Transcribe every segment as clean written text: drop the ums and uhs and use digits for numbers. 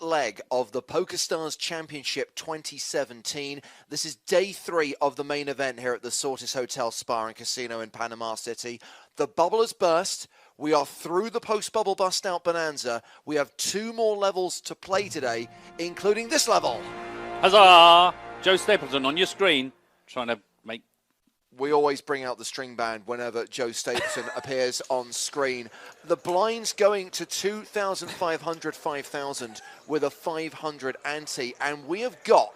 Leg of the PokerStars Championship 2017. This is day 3 of the main event here at the Ortiz Hotel Spa and Casino in Panama City. The bubble has burst. We are through the post-bubble bust-out bonanza. We have 2 more levels to play today, including this level. Huzzah! Joe Stapleton on your screen, trying to make... We always bring out the string band whenever Joe Stapleton appears on screen. The blinds going to 2,500, 5,000 with a 500 ante. And we have got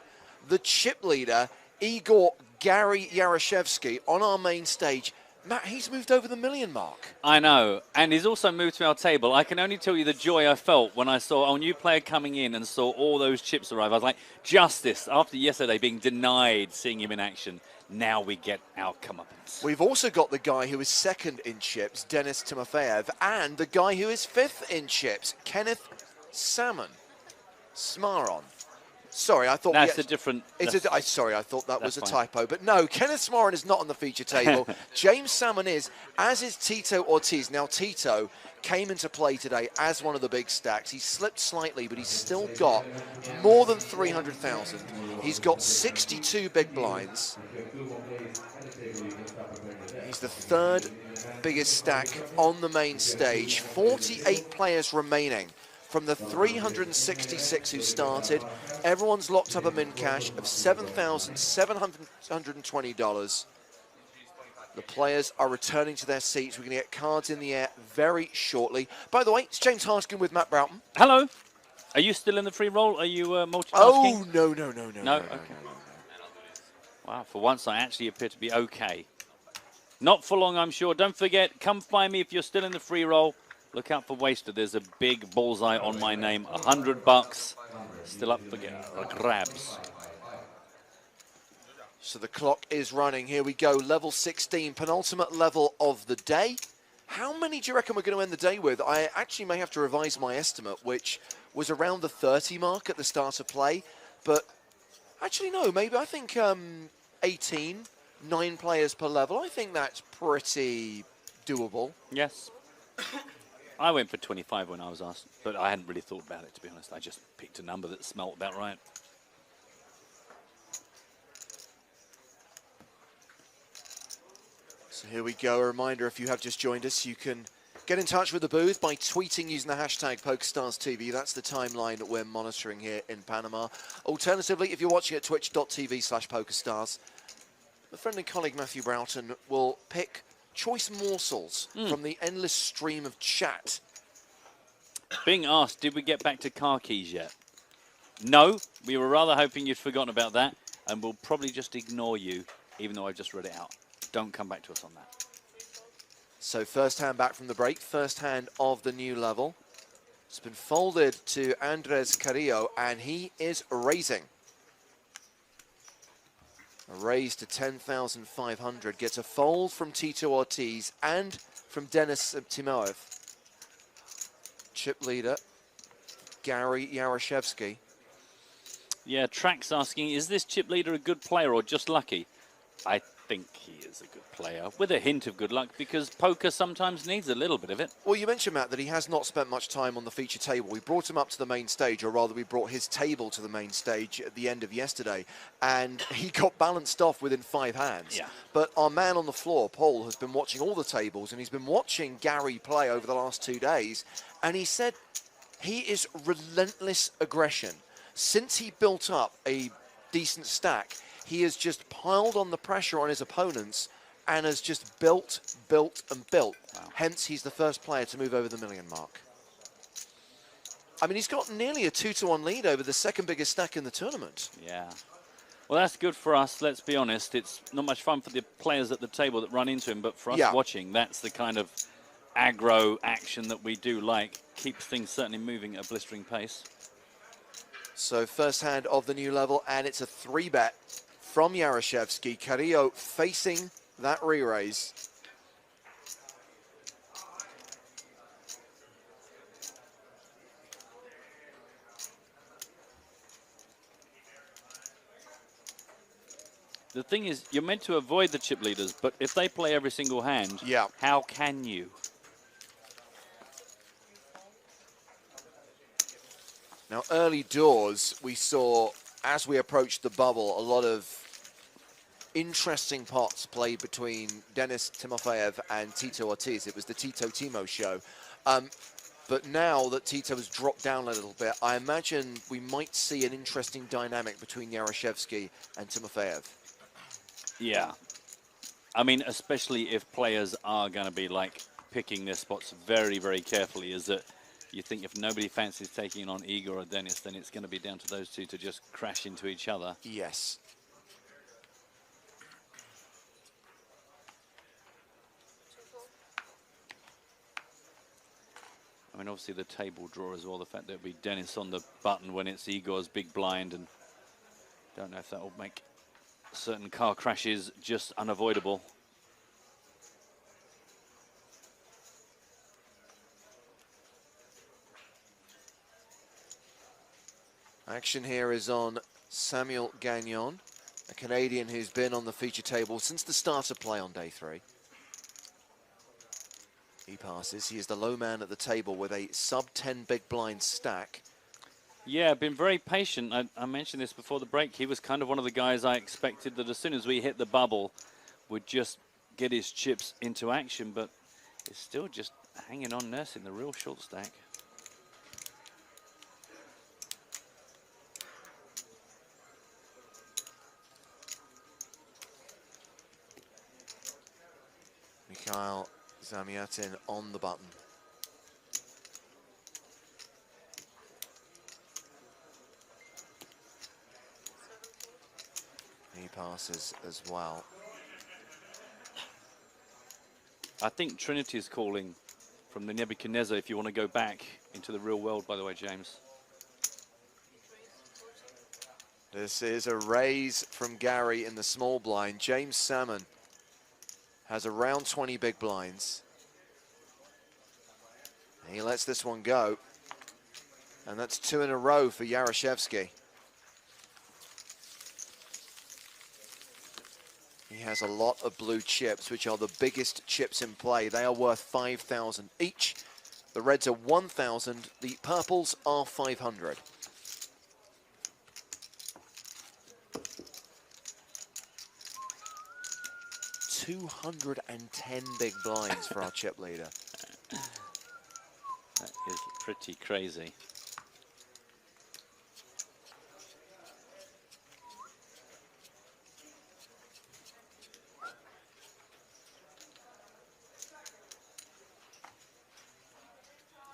the chip leader, Igor Yaroshevskyy, on our main stage. Matt, he's moved over the million mark. I know, and he's also moved to our table. I can only tell you the joy I felt when I saw a new player coming in and saw all those chips arrive. I was like, justice, after yesterday being denied seeing him in action. Now we get our comeuppance. We've also got the guy who is 2nd in chips, Denis Timofeev, and the guy who is 5th in chips, Salmon. Smaron. Sorry, I thought that's a different. Sorry, I thought that was a fine. typo. But no, Kenneth Smaron is not on the feature table. James Salmon is, as is Tito Ortiz. Now, Tito came into play today as one of the big stacks. He slipped slightly, but he's still got more than 300,000. He's got 62 big blinds. He's the 3rd biggest stack on the main stage. 48 players remaining from the 366 who started. Everyone's locked up a min cash of $7,720. The players are returning to their seats. We're going to get cards in the air very shortly. By the way, it's James Harskin with Matt Broughton. Hello. Are you still in the free roll? Are you multitasking? Oh, no. No? Okay. Wow, for once I actually appear to be okay. Not for long, I'm sure. Don't forget, come find me if you're still in the free roll. Look out for Waster. There's a big bullseye on my name. $100. Still up for grabs. So the clock is running. Here we go. Level 16, penultimate level of the day. How many do you reckon we're going to end the day with? I actually may have to revise my estimate, which was around the 30 mark at the start of play. But actually, no, maybe I think 18, 9 players per level. I think that's pretty doable. Yes. I went for 25 when I was asked, but I hadn't really thought about it, to be honest. I just picked a number that smelt about right. So here we go. A reminder, if you have just joined us, you can get in touch with the booth by tweeting using the hashtag PokerStarsTV. That's the timeline that we're monitoring here in Panama. Alternatively, if you're watching at twitch.tv/PokerStars, my friend and colleague Matthew Broughton will pick choice morsels from the endless stream of chat. Being asked, did we get back to car keys yet? No, we were rather hoping you'd forgotten about that, and we'll probably just ignore you, even though I just read it out. Don't come back to us on that. So first hand back from the break, first hand of the new level. It's been folded to Andres Carrillo, and he is raising. A raise to 10,500, gets a fold from Tito Ortiz and from Denis Timofeev. Chip leader, Yaroshevskyy. Yeah, Track's asking, is this chip leader a good player or just lucky? I think he is a good player, with a hint of good luck, because poker sometimes needs a little bit of it. Well, you mentioned, Matt, that he has not spent much time on the feature table. We brought him up to the main stage, or rather we brought his table to the main stage at the end of yesterday, and he got balanced off within 5 hands. Yeah. But our man on the floor, Paul, has been watching all the tables, and he's been watching Gary play over the last 2 days, and he said he is relentless aggression. Since he built up a decent stack, he has just piled on the pressure on his opponents and has just built, and built. Wow. Hence, he's the first player to move over the million mark. I mean, he's got nearly a 2-to-1 lead over the 2nd biggest stack in the tournament. Yeah. Well, that's good for us, let's be honest. It's not much fun for the players at the table that run into him, but for us watching, that's the kind of aggro action that we do like. Keeps things certainly moving at a blistering pace. So first hand of the new level, and it's a 3-bet from Yaroshevskyy. Carrillo facing that re-raise. The thing is, you're meant to avoid the chip leaders, but if they play every single hand, how can you? Now, early doors, we saw, as we approached the bubble, a lot of interesting pots played between Denis, Timofeev, and Tito Ortiz. It was the Tito-Timo show. But now that Tito has dropped down a little bit, I imagine we might see an interesting dynamic between Yaroshevskyy and Timofeev. Yeah. I mean, especially if players are going to be, like, picking their spots very, very carefully, is that you think if nobody fancies taking on Igor or Denis, then it's going to be down to those two to just crash into each other. Yes. I mean, obviously the table draw as well, the fact that it'll be Denis on the button when it's Igor's big blind, and don't know if that will make certain car crashes just unavoidable. Action here is on Samuel Gagnon, a Canadian who's been on the feature table since the start of play on day 3. He passes. He is the low man at the table with a sub-10 big blind stack. Yeah, been very patient. I mentioned this before the break. He was kind of one of the guys I expected that as soon as we hit the bubble would just get his chips into action, but is still just hanging on, nursing the real short stack. Mikhail Zamyatin on the button. He passes as well. I think Trinity is calling from the Nebuchadnezzar if you want to go back into the real world, by the way, James. This is a raise from Gary in the small blind. James Salmon has around 20 big blinds. And he lets this one go. And that's 2 in a row for Yaroshevskyy. He has a lot of blue chips, which are the biggest chips in play. They are worth 5,000 each. The reds are 1,000. The purples are 500. $210 big blinds for our chip leader. That is pretty crazy.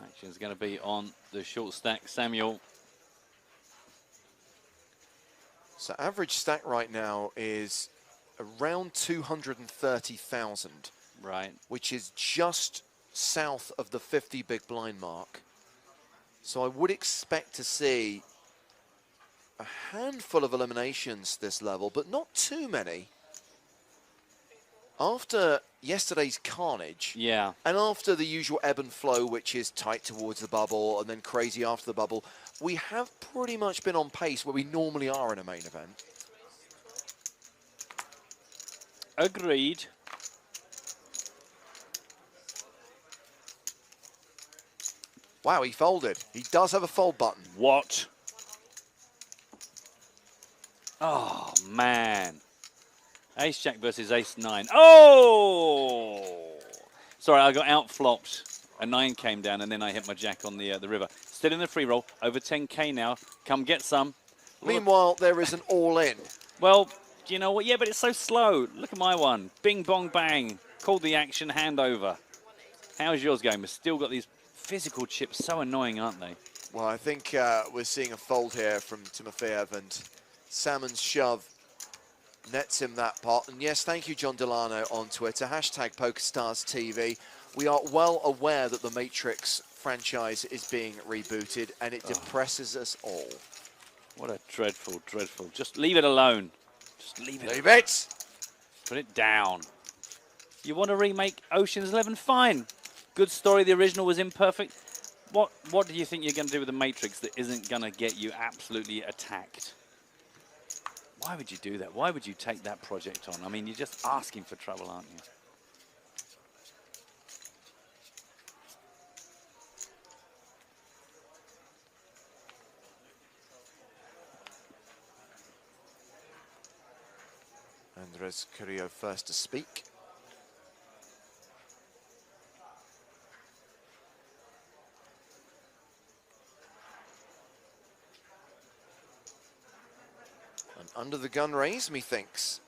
Action is going to be on the short stack, Samuel. So average stack right now is around 230,000. Right. Which is just south of the 50 big blind mark. So I would expect to see a handful of eliminations this level, but not too many. After yesterday's carnage, yeah, and after the usual ebb and flow, which is tight towards the bubble and then crazy after the bubble, we have pretty much been on pace where we normally are in a main event. Agreed. Wow, he folded. He does have a fold button. What? Oh, man. Ace-Jack versus Ace-9. Oh! Sorry, I got out-flopped. A 9 came down, and then I hit my Jack on the river. Still in the free roll. Over 10K now. Come get some. Meanwhile, there is an all-in. Well, do you know what? Yeah, but it's so slow. Look at my one. Bing, bong, bang. Called the action, hand over. How's yours going? We've still got these physical chips. So annoying, aren't they? Well, I think we're seeing a fold here from Timofeev, and Salmon's shove nets him that pot. And yes, thank you, John Delano on Twitter. Hashtag PokerStars TV. We are well aware that the Matrix franchise is being rebooted, and it depresses us all. What a dreadful, dreadful. Just leave it alone. Just leave it. Leave it. Put it down. You want to remake Ocean's 11? Fine. Good story. The original was imperfect. What do you think you're going to do with the Matrix that isn't going to get you absolutely attacked? Why would you do that? Why would you take that project on? I mean, you're just asking for trouble, aren't you? Andres Carrillo first to speak. And under the gun raise, methinks.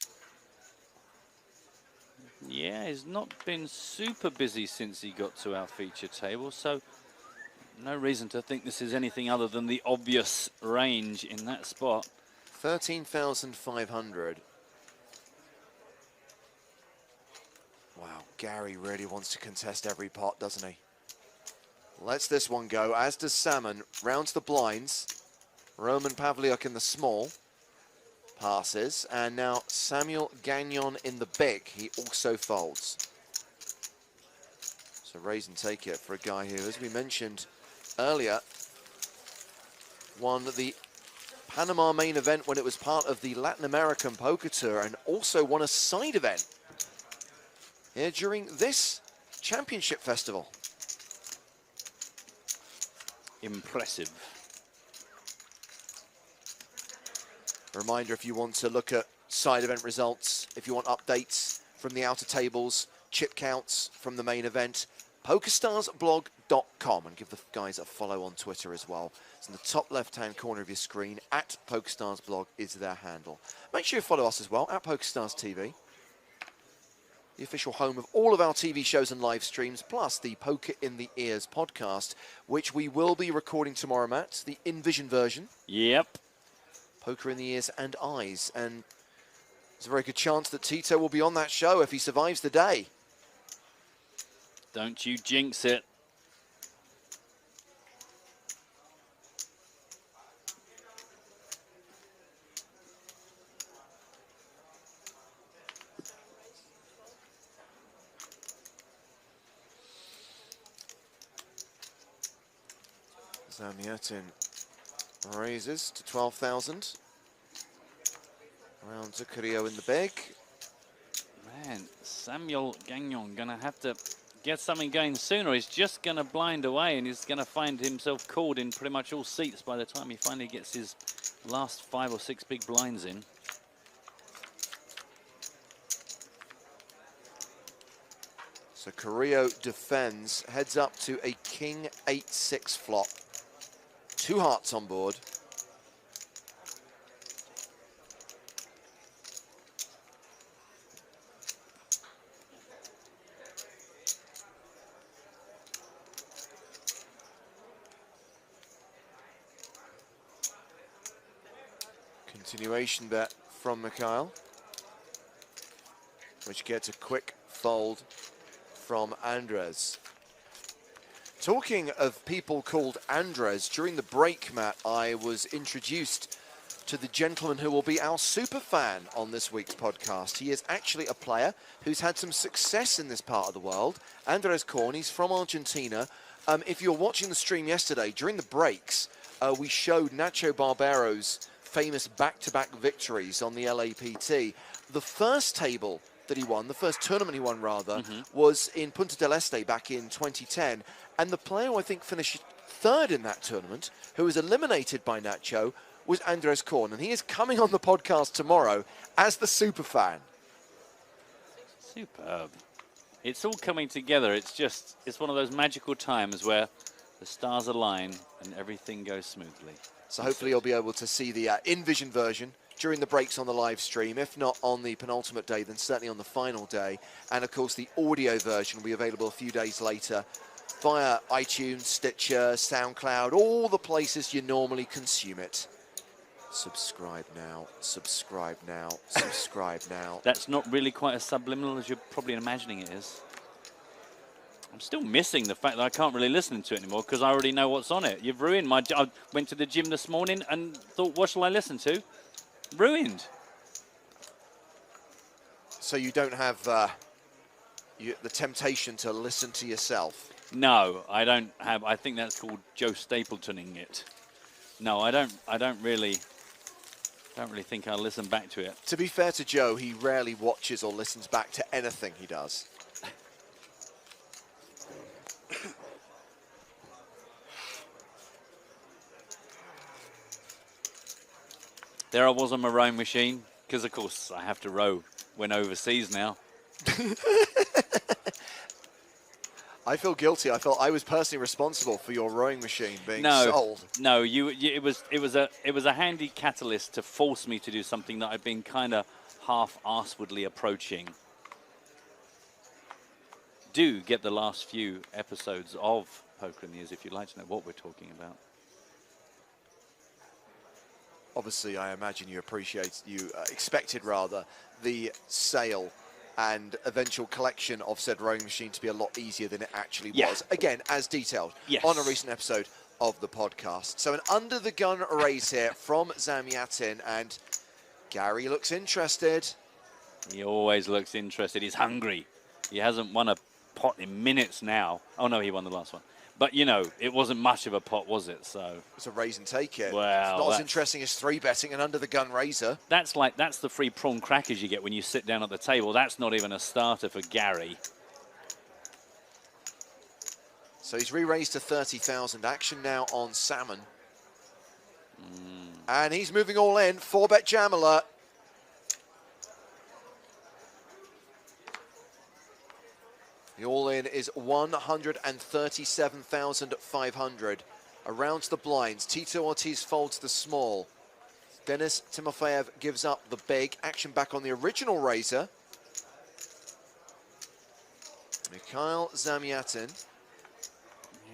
Yeah, he's not been super busy since he got to our feature table, so no reason to think this is anything other than the obvious range in that spot. 13,500. Wow, Gary really wants to contest every pot, doesn't he? Lets this one go, as does Salmon. Rounds the blinds. Roman Pavliuk in the small. Passes, and now Samuel Gagnon in the big. He also folds. So raise and take it for a guy who, as we mentioned earlier, won the Panama main event when it was part of the Latin American Poker Tour, and also won a side event here during this championship festival. Impressive. A reminder, if you want to look at side event results, if you want updates from the outer tables, chip counts from the main event, PokerStarsblog.com, and give the guys a follow on Twitter as well. It's in the top left-hand corner of your screen. At PokerStarsblog is their handle. Make sure you follow us as well, at PokerStars TV, the official home of all of our TV shows and live streams, plus the Poker in the Ears podcast, which we will be recording tomorrow, Matt, the in-vision version. Yep. Poker in the Ears and Eyes, and there's a very good chance that Tito will be on that show if he survives the day. Don't you jinx it. Zamyatin raises to 12,000. Round to Carrillo in the big. Man, Samuel Gagnon gonna have to get something going sooner. He's just gonna blind away, and he's gonna find himself called in pretty much all seats by the time he finally gets his last 5 or 6 big blinds in. So Carrillo defends, heads up to a king 8-6 flop. 2 hearts on board. Continuation bet from Mikhail, which gets a quick fold from Andres. Talking of people called Andres, during the break, Matt, I was introduced to the gentleman who will be our super fan on this week's podcast. He is actually a player who's had some success in this part of the world. Andres Korn, he's from Argentina. If you're watching the stream yesterday, during the breaks, we showed Nacho Barbero's famous back-to-back victories on the LAPT. The first table that he won, the first tournament he won rather, was in Punta del Este back in 2010. And the player who I think finished third in that tournament, who was eliminated by Nacho, was Andres Korn. And he is coming on the podcast tomorrow as the super fan. Superb. It's all coming together. It's one of those magical times where the stars align and everything goes smoothly. So hopefully you'll be able to see the in-vision version during the breaks on the live stream. If not on the penultimate day, then certainly on the final day. And of course, the audio version will be available a few days later via iTunes, Stitcher, SoundCloud, all the places you normally consume it. Subscribe now, subscribe now, subscribe now. That's not really quite as subliminal as you're probably imagining it is. I'm still missing the fact that I can't really listen to it anymore because I already know what's on it. You've ruined my... I went to the gym this morning and thought, what shall I listen to? Ruined. So you don't have the temptation to listen to yourself? No, I don't have... I think that's called Joe Stapletoning it. No, I don't really think I'll listen back to it. To be fair to Joe, he rarely watches or listens back to anything he does. There I was on my rowing machine, because of course I have to row went overseas now. I feel guilty. I felt I was personally responsible for your rowing machine being sold. No, it was a handy catalyst to force me to do something that I've been kind of half-arsewardly approaching. Do get the last few episodes of Poker in the Ears if you'd like to know what we're talking about. Obviously, I imagine you expected rather, the sale and eventual collection of said rowing machine to be a lot easier than it actually was. Again, as detailed on a recent episode of the podcast. So an under-the-gun raise here from Zamyatin, and Gary looks interested. He always looks interested. He's hungry. He hasn't won a pot in minutes now. Oh, no, he won the last one. But, you know, it wasn't much of a pot, was it? So it's a raise and take it. Well, it's not as interesting as 3-betting an under-the-gun raiser. That's the free prawn crackers you get when you sit down at the table. That's not even a starter for Gary. So he's re-raised to 30,000. Action now on Salmon. And he's moving all in. 4-bet jam alert. The all-in is 137,500. Around the blinds, Tito Ortiz folds the small. Denis Timofeev gives up the big. Action back on the original raiser. Mikhail Zamyatin.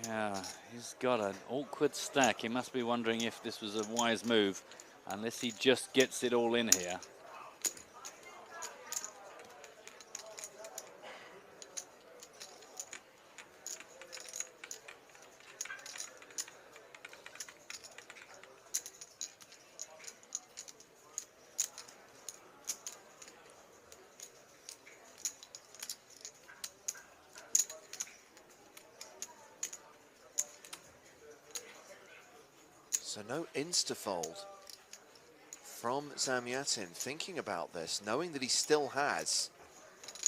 Yeah, he's got an awkward stack. He must be wondering if this was a wise move, unless he just gets it all in here. So no insta-fold from Zamyatin. Thinking about this, knowing that he still has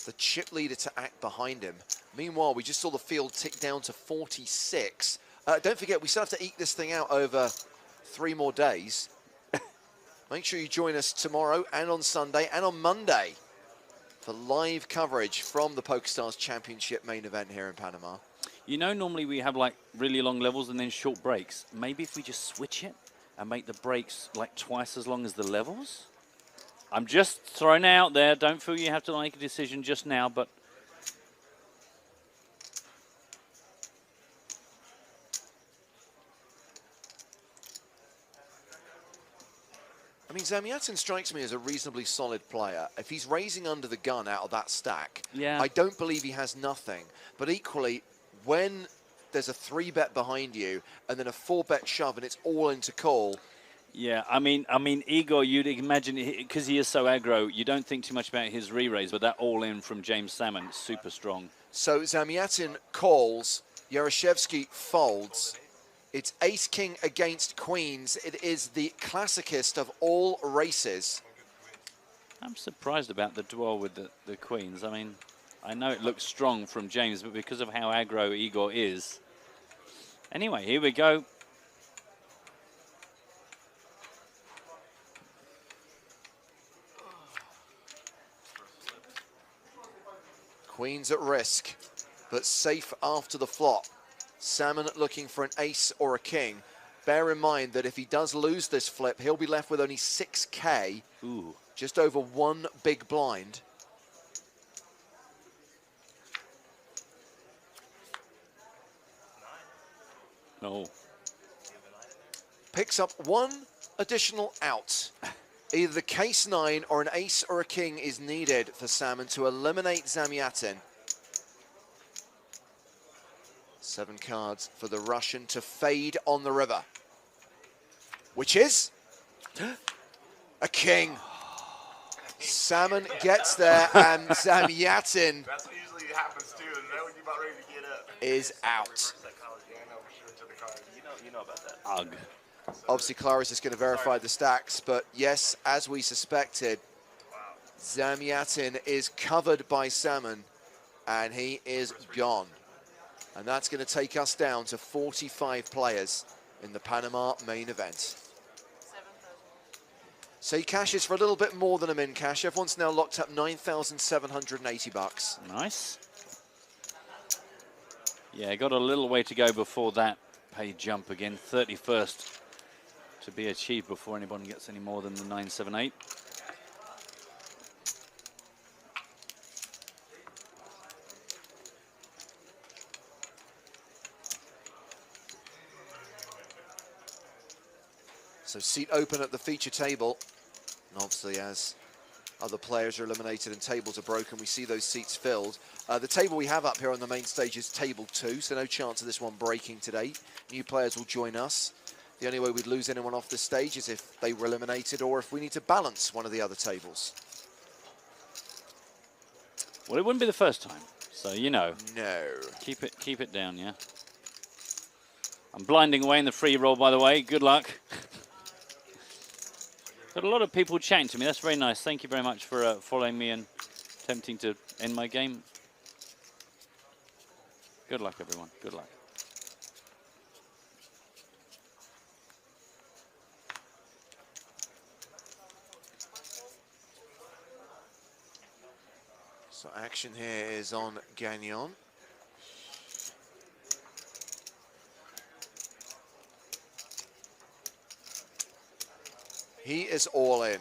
the chip leader to act behind him. Meanwhile, we just saw the field tick down to 46. Don't forget, we still have to eke this thing out over 3 more days. Make sure you join us tomorrow and on Sunday and on Monday for live coverage from the PokerStars Championship main event here in Panama. You know, normally we have like really long levels and then short breaks. Maybe if we just switch it and make the breaks like twice as long as the levels? I'm just throwing it out there. Don't feel you have to make a decision just now, but I mean, Zamyatin strikes me as a reasonably solid player. If he's raising under the gun out of that stack, I don't believe he has nothing. But equally, when there's a 3-bet behind you and then a 4-bet shove and it's all into call. Yeah, I mean, Igor, you'd imagine, because he is so aggro, you don't think too much about his re-raise, but that all-in from James Salmon, super strong. So Zamyatin calls, Yaroshevskyy folds. It's ace-king against queens. It is the classicest of all races. I'm surprised about the duel with the queens. I mean, I know it looks strong from James, but because of how aggro Igor is. Anyway, here we go. Queens at risk, but safe after the flop. Salmon looking for an ace or a king. Bear in mind that if he does lose this flip, he'll be left with only 6K. Ooh. Just over 1 big blind. Oh. Picks up 1 additional out. Either the case 9 or an ace or a king is needed for Salmon to eliminate Zamyatin. 7 cards for the Russian to fade on the river. Which is a king. Salmon gets there and Zamyatin That's what usually happens too. And then when you're about ready to get up, is out. You know about that. Ugh. Obviously, Clara's just going to verify the stacks, but yes, as we suspected, Zamyatin is covered by Salmon, and he is gone. And that's going to take us down to 45 players in the Panama main event. So he cashes for a little bit more than a min cash. Everyone's now locked up 9,780 bucks. Nice. Yeah, got a little way to go before that pay jump again. 31st to be achieved before anyone gets any more than the 978. So seat open at the feature table. And obviously as other players are eliminated and tables are broken, we see those seats filled. The table we have up here on the main stage is table 2, so no chance of this one breaking today. New players will join us. The only way we'd lose anyone off the stage is if they were eliminated or if we need to balance one of the other tables. Well, it wouldn't be the first time, so you know. No. Keep it down, yeah. I'm blinding away in the free roll, by the way. Good luck. Got a lot of people chatting to me. That's very nice. Thank you very much for following me and attempting to end my game. Good luck, everyone. Good luck. So action here is on Gagnon. He is all in.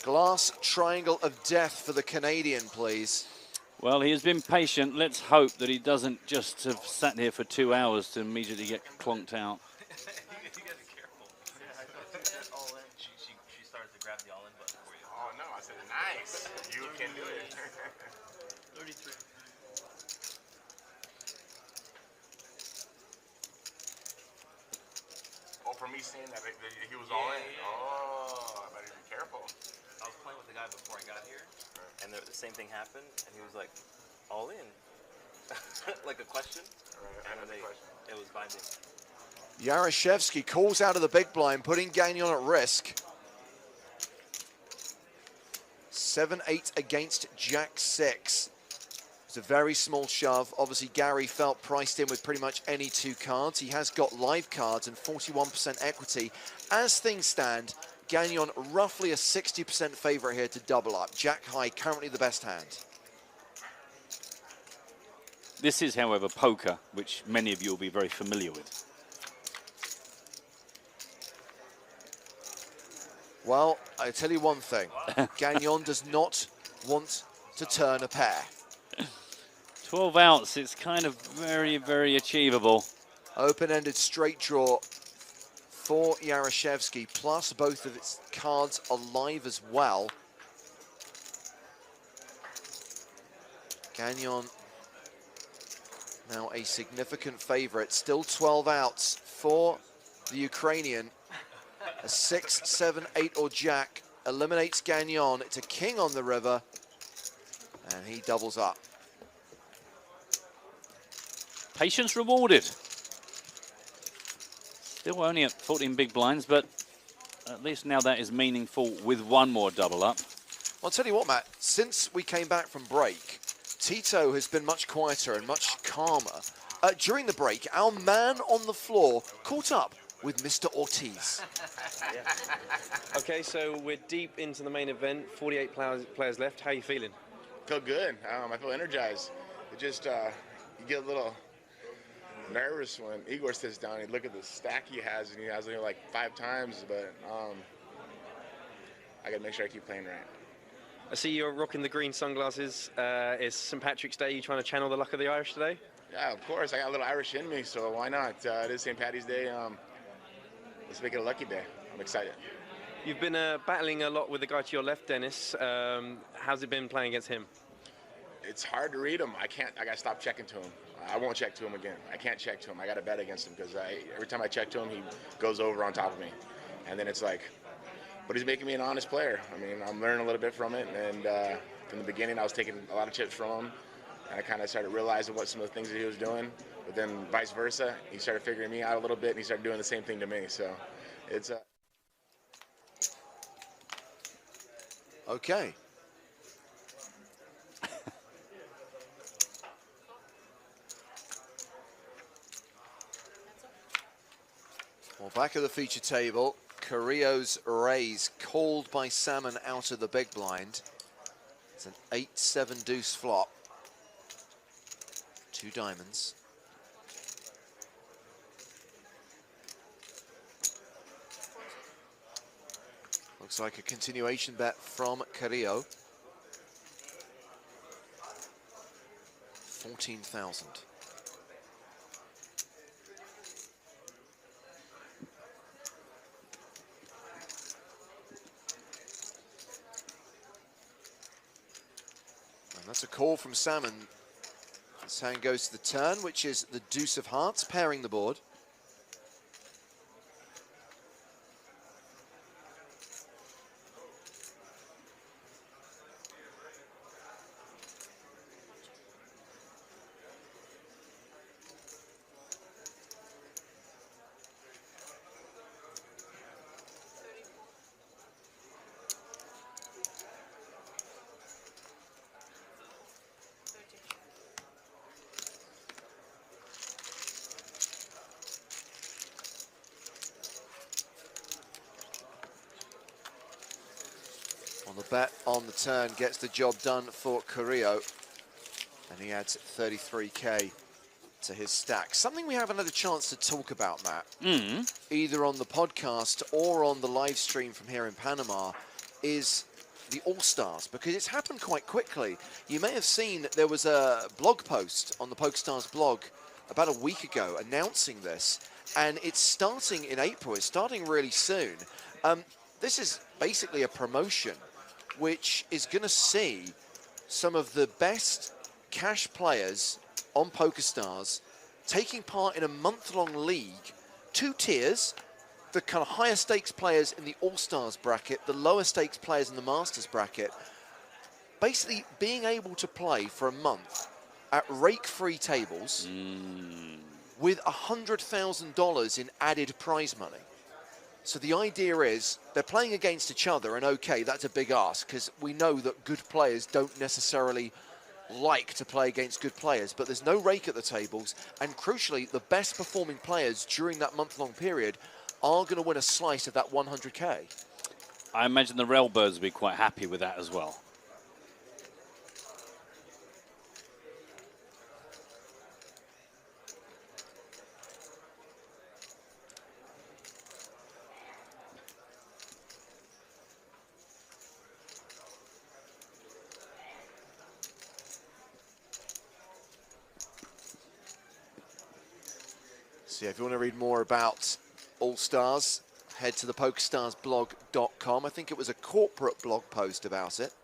Glass triangle of death for the Canadian, please. Well, he has been patient. Let's hope that he doesn't just have sat here for 2 hours to immediately get clonked out. You gotta be careful. Yeah, all in. She started to grab the all in button for you. Oh no, I said nice. You can do it. 33. Oh, for me seeing that he was all in. Yeah. Oh, I better be careful. I was playing with the guy before I got here, and the same thing happened, and he was like, all in. Like a question. Right, and it was binding. Yaroshevskyy calls out of the big blind, putting Gagnon at risk. 7-8 against Jack 6. It's a very small shove. Obviously, Gary felt priced in with pretty much any 2 cards. He has got live cards and 41% equity. As things stand, Gagnon roughly a 60% favorite here to double up. Jack high, currently the best hand. This is, however, poker, which many of you will be very familiar with. Well, I tell you one thing. Gagnon does not want to turn a pair. 12 outs, it's kind of very, very achievable. Open-ended straight draw for Yaroshevskyy, plus both of its cards alive as well. Gagnon now a significant favorite. Still 12 outs for the Ukrainian. A 6, 7, 8 or jack eliminates Gagnon. It's a king on the river, and he doubles up. Patience rewarded. Still only at 14 big blinds, but at least now that is meaningful with one more double up. Well, I'll tell you what, Matt, since we came back from break, Tito has been much quieter and much calmer. During the break, our man on the floor caught up with Mr. Ortiz. Yeah. Okay, so we're deep into the main event, 48 players left. How are you feeling? Feel good. I feel energized. It just, you get a little nervous when Igor sits down and look at the stack he has, and he has only like 5 times, but I gotta make sure I keep playing right. I see you're rocking the green sunglasses. It's St. Patrick's Day. You trying to channel the luck of the Irish today? Yeah, of course. I got a little Irish in me, so why not? It is St. Paddy's Day. Let's make it a lucky day. I'm excited. You've been battling a lot with the guy to your left, Denis. How's it been playing against him? It's hard to read him. I gotta stop checking to him. I won't check to him again. I can't check to him. I gotta bet against him because every time I check to him, he goes over on top of me. And then it's like, but he's making me an honest player. I mean, I'm learning a little bit from it. And from the beginning, I was taking a lot of chips from him. And I kind of started realizing what some of the things that he was doing. But then vice versa, he started figuring me out a little bit, and he started doing the same thing to me. So it's Okay. Well, back at the feature table, Carrillo's raise called by Salmon out of the big blind. It's an 8-7 deuce flop. 2 diamonds. Looks like a continuation bet from Carrillo. 14,000. And that's a call from Salmon. This hand goes to the turn, which is the deuce of hearts, pairing the board. On the bet on the turn gets the job done for Carrillo, and he adds 33k to his stack. Something we haven't had a chance to talk about, Matt, either on the podcast or on the live stream from here in Panama, is the All-Stars, because it's happened quite quickly. You may have seen there was a blog post on the PokerStars blog about a week ago announcing this, and it's starting in April. It's starting really soon. This is basically a promotion which is going to see some of the best cash players on PokerStars taking part in a month-long league. 2 tiers, the kind of higher stakes players in the All-Stars bracket, the lower stakes players in the Masters bracket, basically being able to play for a month at rake-free tables with $100,000 in added prize money. So the idea is they're playing against each other, and okay, that's a big ask, because we know that good players don't necessarily like to play against good players, but there's no rake at the tables, and crucially, the best performing players during that month-long period are going to win a slice of that 100k. I imagine the Railbirds will be quite happy with that as well. So yeah, if you want to read more about All-Stars, head to the PokerStarsblog.com. I think it was a corporate blog post about it.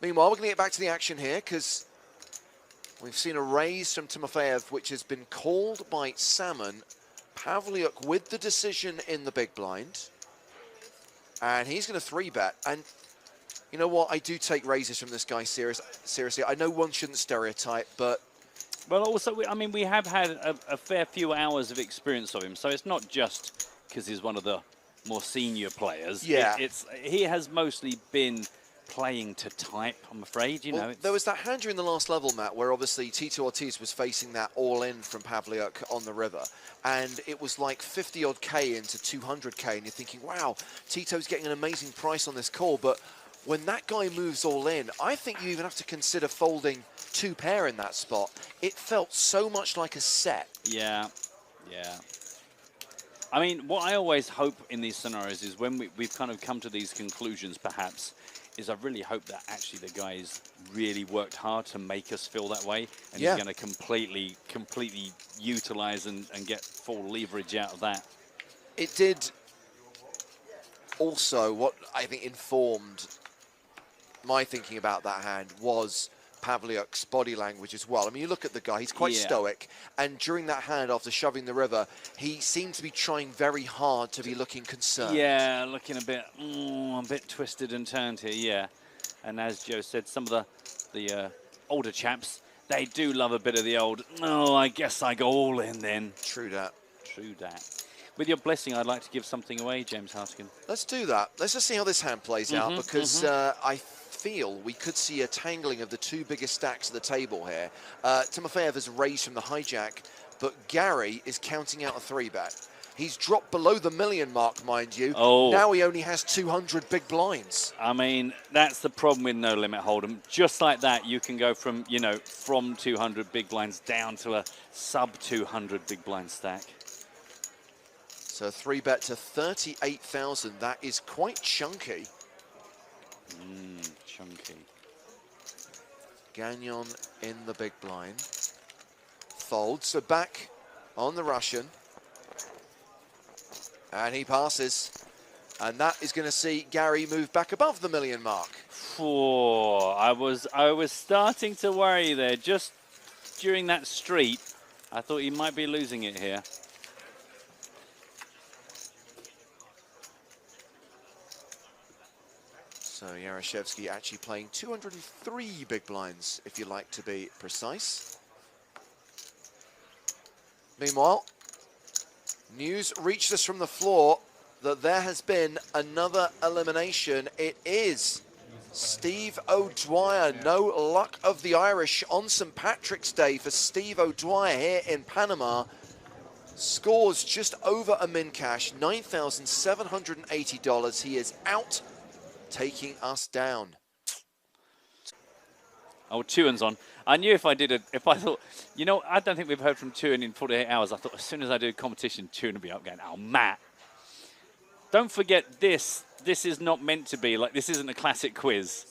Meanwhile, we're going to get back to the action here, because we've seen a raise from Timofeev, which has been called by Salmon. Pavliuk with the decision in the big blind. And he's going to 3-bet. And you know what? I do take raises from this guy seriously. I know one shouldn't stereotype, but... Well, also, I mean, we have had a fair few hours of experience of him, so it's not just because he's one of the more senior players. Yeah. He has mostly been playing to type, I'm afraid, you know. There was that hand during the last level, Matt, where obviously Tito Ortiz was facing that all-in from Pavliuk on the river, and it was like 50-odd K into 200K, and you're thinking, wow, Tito's getting an amazing price on this call, but when that guy moves all in, I think you even have to consider folding 2 pair in that spot. It felt so much like a set. Yeah, yeah. I mean, what I always hope in these scenarios is when we've kind of come to these conclusions, perhaps, is I really hope that actually the guys really worked hard to make us feel that way, and he's going to completely utilize and get full leverage out of that. It did also, what I think informed my thinking about that hand was Pavliuk's body language as well. I mean, you look at the guy, he's quite stoic, and during that hand after shoving the river, he seemed to be trying very hard to be looking concerned. Yeah, looking a bit twisted and turned here, yeah. And as Joe said, some of the older chaps, they do love a bit of the old, no, I guess I go all in then. True that. True that. With your blessing, I'd like to give something away, James Harskin. Let's do that. Let's just see how this hand plays out, because I feel we could see a tangling of the 2 biggest stacks of the table here. Timofeev has raised from the hijack, but Gary is counting out a 3-bet. He's dropped below the million mark, mind you. Oh. Now he only has 200 big blinds. I mean, that's the problem with No Limit Hold'em. Just like that, you can go from, you know, from 200 big blinds down to a sub 200 big blind stack. So 3-bet to 38,000. That is quite chunky. Chunky. Gagnon in the big blind. Fold, so back on the Russian. And he passes. And that is going to see Gary move back above the million mark. I was starting to worry there. Just during that street, I thought he might be losing it here. So Yaroshevskyy actually playing 203 big blinds, if you like to be precise. Meanwhile, news reached us from the floor that there has been another elimination. It is Steve O'Dwyer. No luck of the Irish on St. Patrick's Day for Steve O'Dwyer here in Panama. Scores just over a min cash, $9,780. He is out, taking us down. Oh, Tuan's on. I knew if I thought, you know, I don't think we've heard from Tuan in 48 hours. I thought as soon as I do a competition, Tuan will be up going, oh, Matt. Don't forget this. This is not meant to be like, this isn't a classic quiz.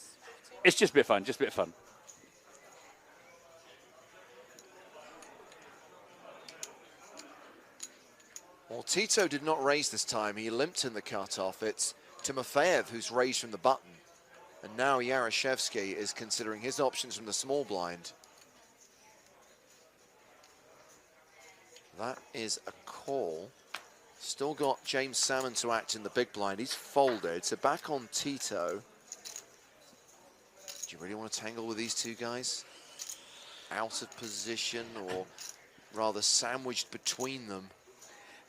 It's just a bit of fun, just a bit of fun. Well, Tito did not raise this time. He limped in the cutoff. It's Timofeev who's raised from the button. And now Yaroshevskyy is considering his options from the small blind. That is a call. Still got James Salmon to act in the big blind. He's folded, so back on Tito. Do you really want to tangle with these two guys? Out of position, or rather sandwiched between them?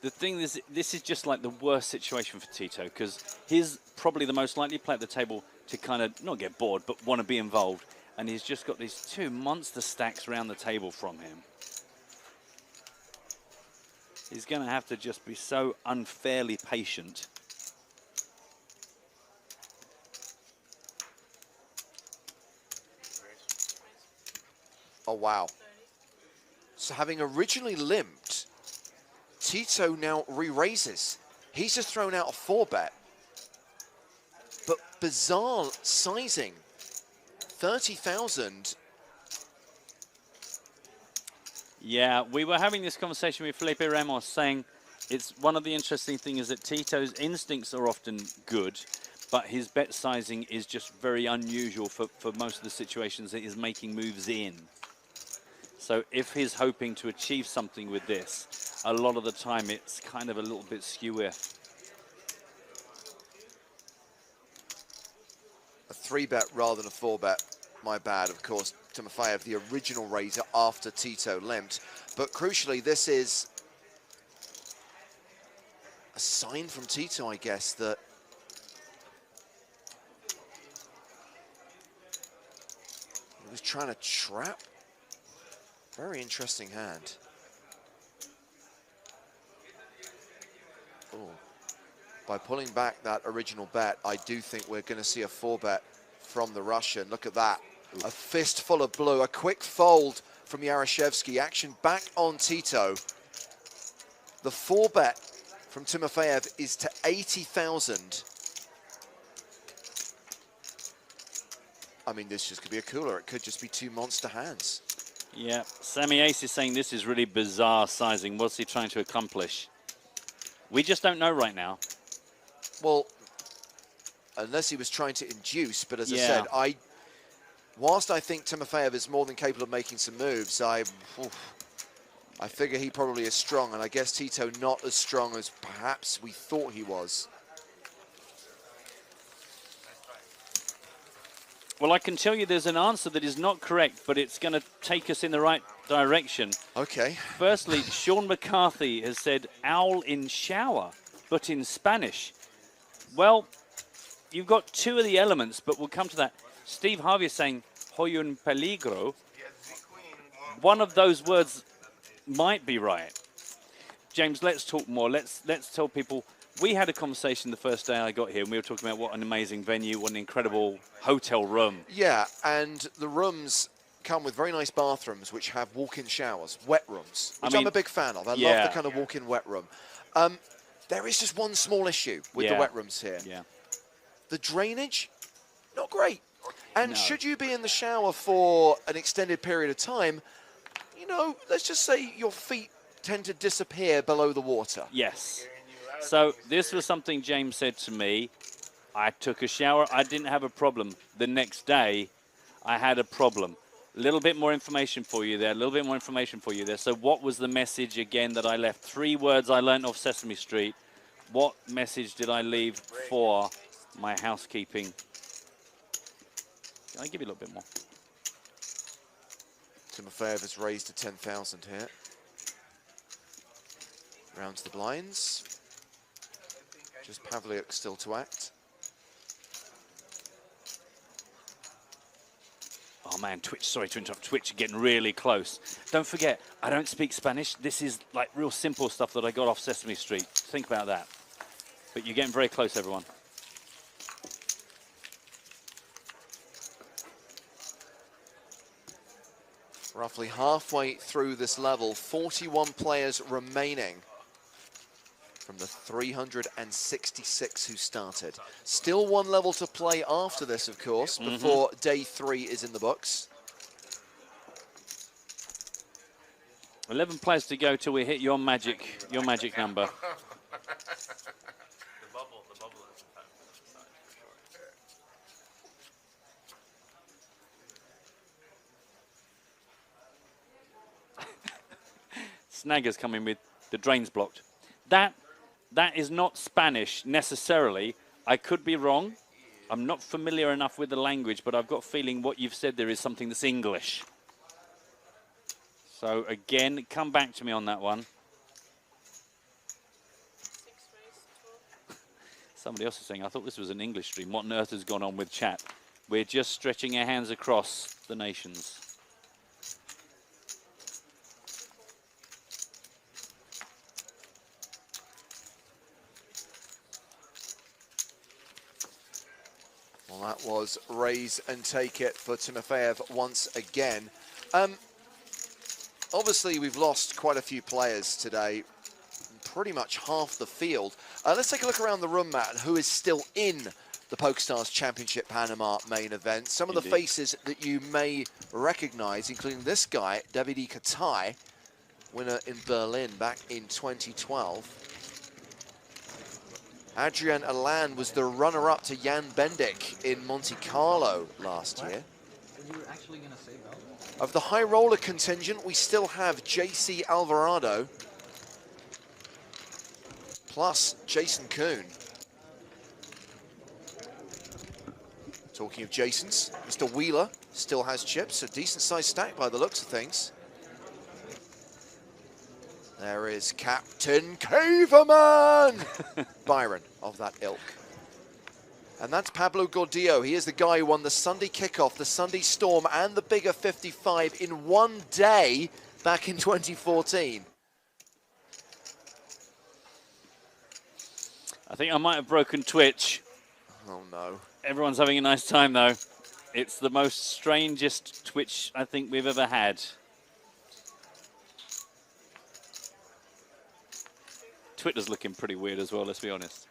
The thing is, this is just like the worst situation for Tito, because he's probably the most likely player at the table to kind of not get bored, but want to be involved. And he's just got these two monster stacks around the table from him. He's going to have to just be so unfairly patient. Oh, wow. So having originally limped, Tito now re-raises. He's just thrown out a 4-bet. But bizarre sizing. 30,000. Yeah, we were having this conversation with Felipe Ramos saying it's one of the interesting things is that Tito's instincts are often good, but his bet sizing is just very unusual for most of the situations that he's making moves in. So if he's hoping to achieve something with this, a lot of the time it's kind of a little bit skew-if. A 3-bet rather than a 4-bet. My bad, of course. Timofeev, the original raiser after Tito limped. But crucially, this is a sign from Tito, I guess, that he was trying to trap. Very interesting hand. Oh. By pulling back that original bet, I do think we're going to see a 4-bet from the Russian. Look at that. A fistful of blue, a quick fold from Yaroshevskyy. Action back on Tito. The 4-bet from Timofeev is to 80,000. I mean, this just could be a cooler. It could just be two monster hands. Yeah, Sammy Ace is saying this is really bizarre sizing. What's he trying to accomplish? We just don't know right now. Well, unless he was trying to induce, but as I said, whilst I think Timofeev is more than capable of making some moves, I figure he probably is strong, and I guess Tito not as strong as perhaps we thought he was. Well, I can tell you there's an answer that is not correct, but it's going to take us in the right direction. Okay. Firstly, Sean McCarthy has said owl in shower, but in Spanish. Well, you've got two of the elements, but we'll come to that. Steve Harvey is saying hoy un peligro. One of those words might be right. James, let's talk more. Let's tell people. We had a conversation the first day I got here, and we were talking about what an amazing venue, what an incredible hotel room. Yeah, and the rooms come with very nice bathrooms, which have walk-in showers, wet rooms, which I'm a big fan of. I love the kind of walk-in wet room. There is just one small issue with the wet rooms here. Yeah. The drainage, not great. And should you be in the shower for an extended period of time, you know, let's just say your feet tend to disappear below the water. Yes. So this was something James said to me. I took a shower. I didn't have a problem. The next day, I had a problem. A little bit more information for you there. A little bit more information for you there. So what was the message again that I left? 3 words I learned off Sesame Street. What message did I leave for my housekeeping? Can I give you a little bit more? Timofeev has raised to 10,000 here. Round to the blinds. Just Pavliuk still to act. Oh man, Twitch, sorry to interrupt, Twitch getting really close. Don't forget, I don't speak Spanish. This is like real simple stuff that I got off Sesame Street. Think about that. But you're getting very close, everyone. Roughly halfway through this level, 41 players remaining from the 366 who started. Still 1 level to play after this, of course, before day 3 is in the books. 11 players to go till we hit your magic number. The bubble is in fact for sure. Snagger's coming with the drains blocked. That is not Spanish necessarily. I could be wrong. I'm not familiar enough with the language, but I've got a feeling what you've said there is something that's English. So again, come back to me on that one. Somebody else is saying, I thought this was an English stream. What on earth has gone on with chat? We're just stretching our hands across the nations. Well, that was raise and take it for Timofeev once again. Obviously, we've lost quite a few players today, pretty much half the field. Let's take a look around the room, Matt, and who is still in the PokerStars Championship Panama main event. Some of the faces that you may recognize, including this guy, Davide Katai, winner in Berlin back in 2012. Adrian Alan was the runner-up to Jan Bendik in Monte Carlo last year. Are you actually going to say Belgium? Of the high roller contingent, we still have JC Alvarado, plus Jason Kuhn. Talking of Jasons, Mr. Wheeler still has chips, a decent-sized stack by the looks of things. There is Captain Caveman, Byron of that ilk. And that's Pablo Gordillo. He is the guy who won the Sunday Kickoff, the Sunday Storm, and the Bigger 55 in one day back in 2014. I think I might have broken Twitch. Oh, no. Everyone's having a nice time, though. It's the most strangest Twitch I think we've ever had. Twitter's looking pretty weird as well, let's be honest.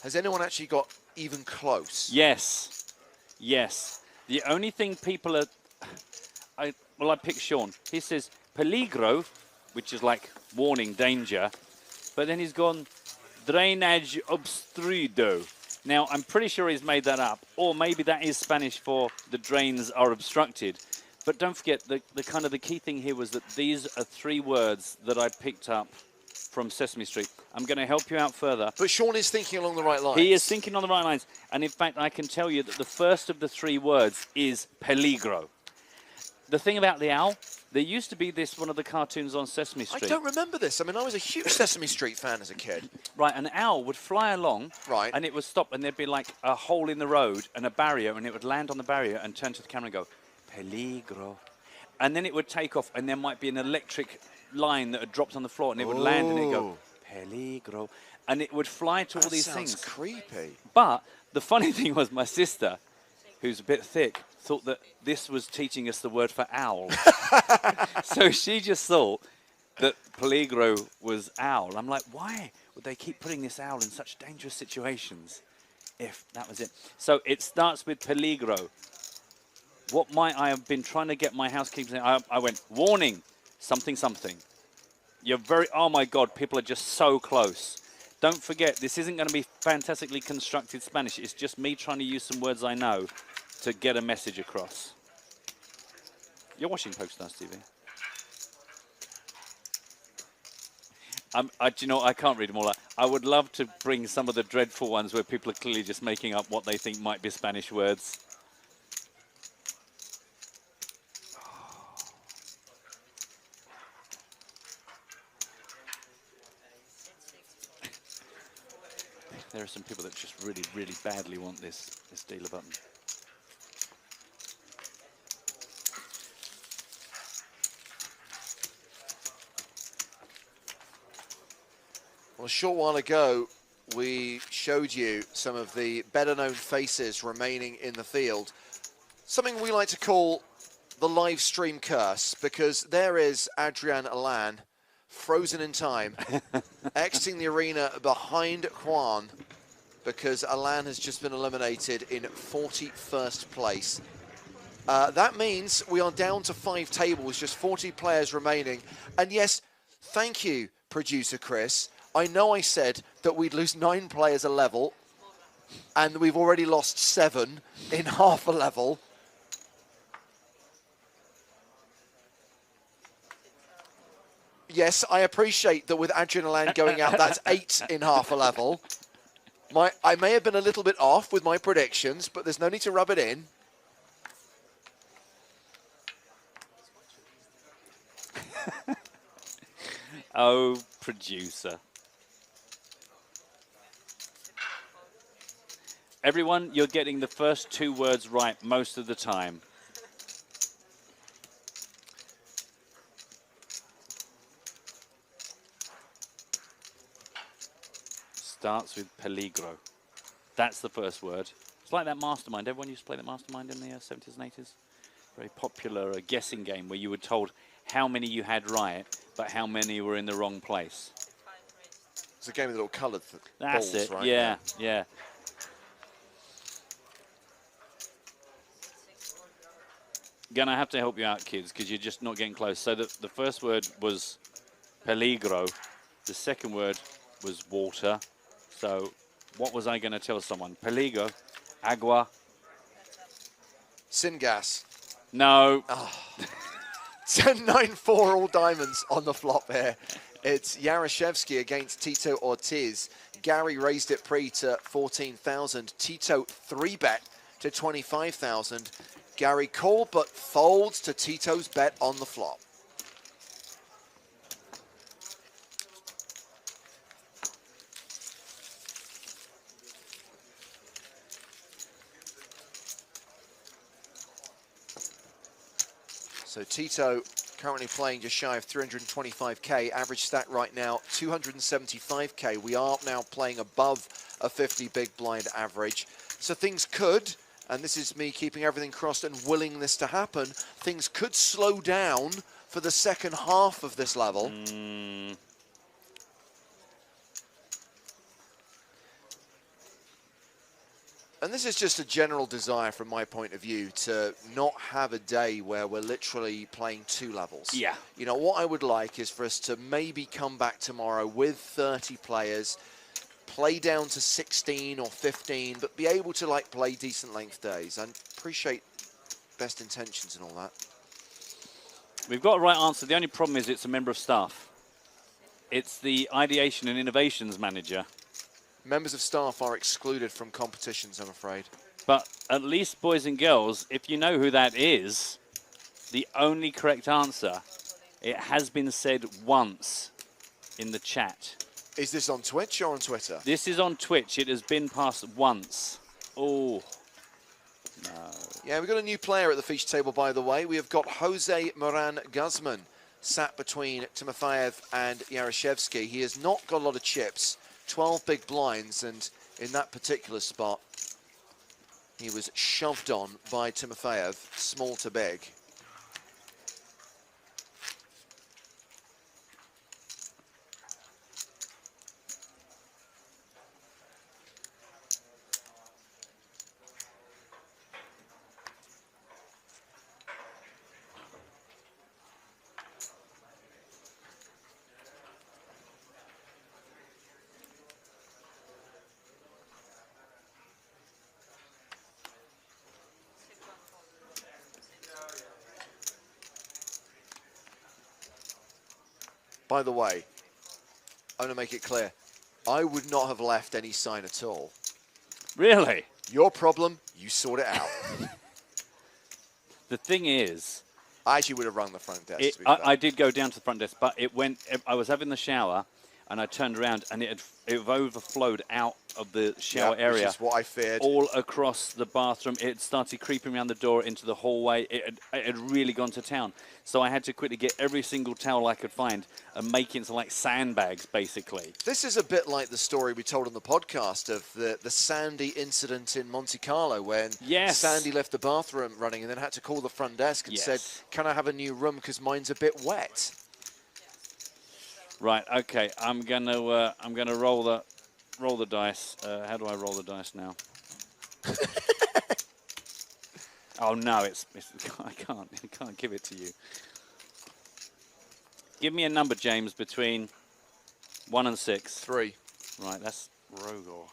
Has anyone actually got even close? Yes. Yes. The only thing people are... I picked Sean. He says peligro, which is like warning, danger. But then he's gone drainage obstruido. Now, I'm pretty sure he's made that up. Or maybe that is Spanish for the drains are obstructed. But don't forget, the kind of the key thing here was that these are 3 words that I picked up from Sesame Street. I'm going to help you out further. But Sean is thinking along the right lines. He is thinking on the right lines. And in fact, I can tell you that the first of the 3 words is peligro. The thing about the owl, there used to be this, one of the cartoons on Sesame Street. I don't remember this. I mean, I was a huge Sesame Street fan as a kid. Right, an owl would fly along, right, and it would stop, and there'd be like a hole in the road and a barrier, and it would land on the barrier and turn to the camera and go, peligro. And then it would take off, and there might be an electric line that had dropped on the floor, and it would land and it'd go, peligro. And it would fly to all these things. That sounds creepy. But the funny thing was my sister, who's a bit thick, thought that this was teaching us the word for owl. So she just thought that peligro was owl. I'm like, why would they keep putting this owl in such dangerous situations if that was it? So it starts with peligro. What I have been trying to get my housekeeper to say, I went, warning, something, something. You're very, oh my God, people are just so close. Don't forget, this isn't going to be fantastically constructed Spanish. It's just me trying to use some words I know to get a message across. You're watching PokerStars TV. Do you know, I can't read them all out. I would love to bring some of the dreadful ones where people are clearly just making up what they think might be Spanish words. There are some people that just really, really badly want this dealer button. Well, a short while ago, we showed you some of the better-known faces remaining in the field. Something we like to call the live stream curse, because there is Adrian Alan, frozen in time, exiting the arena behind Juan, because Alan has just been eliminated in 41st place. That means we are down to 5 tables, just 40 players remaining. And yes, thank you, producer Chris. I know I said that we'd lose 9 players a level, and we've already lost 7 in half a level. Yes, I appreciate that with Adrenaline going out, that's 8 in half a level. I may have been a little bit off with my predictions, but there's no need to rub it in. Oh, producer. Everyone, you're getting the first 2 words right most of the time. Starts with peligro. That's the first word. It's like that Mastermind. Everyone used to play that Mastermind in the 70s and 80s. Very popular guessing game where you were told how many you had right, but how many were in the wrong place. It's a game with little coloured That's balls, it. right? Yeah, yeah. Gonna have to help you out, kids, because you're just not getting close. So the first word was peligro. The second word was water. So what was I going to tell someone? Peligro, agua. Syngas. No. Oh. 10-9-4 all diamonds on the flop here. It's Yaroshevskyy against Tito Ortiz. Gary raised it pre to 14,000. Tito 3-bet to 25,000. Gary called but folds to Tito's bet on the flop. So Tito currently playing just shy of 325k. Average stat right now, 275k. We are now playing above a 50 big blind average. So things could, and this is me keeping everything crossed and willing this to happen, things could slow down for the second half of this level. And this is just a general desire from my point of view to not have a day where we're literally playing 2 levels. Yeah. You know, what I would like is for us to maybe come back tomorrow with 30 players, play down to 16 or 15, but be able to like play decent length days. I appreciate best intentions and all that. We've got a right answer. The only problem is it's a member of staff. It's the Ideation and Innovations Manager. Members of staff are excluded from competitions, I'm afraid. But at least, boys and girls, if you know who that is, the only correct answer, it has been said once in the chat. Is this on Twitch or on Twitter? This is on Twitch. It has been passed once. Oh, no. Yeah, we've got a new player at the feature table, by the way. We have got Jose Moran Guzman sat between Timofeev and Yaroshevskyy. He has not got a lot of chips, 12 big blinds, and in that particular spot, he was shoved on by Timofeev, small to big. By the way, I want to make it clear, I would not have left any sign at all. Really? Your problem, you sort it out. The thing is, I actually would have rung the front desk. To be fair. I did go down to the front desk, but I was having the shower, and I turned around, and it overflowed out of the shower area. Which is what I feared. All across the bathroom. It started creeping around the door into the hallway. It had really gone to town. So I had to quickly get every single towel I could find and make it into like sandbags, basically. This is a bit like the story we told on the podcast of the Sandy incident in Monte Carlo when Sandy left the bathroom running and then had to call the front desk and said, "Can I have a new room because mine's a bit wet?" Right. Okay. I'm gonna roll the dice. How do I roll the dice now? Oh no, I can't give it to you. Give me a number, James, between 1 and 6. 3. Right, that's Rogor.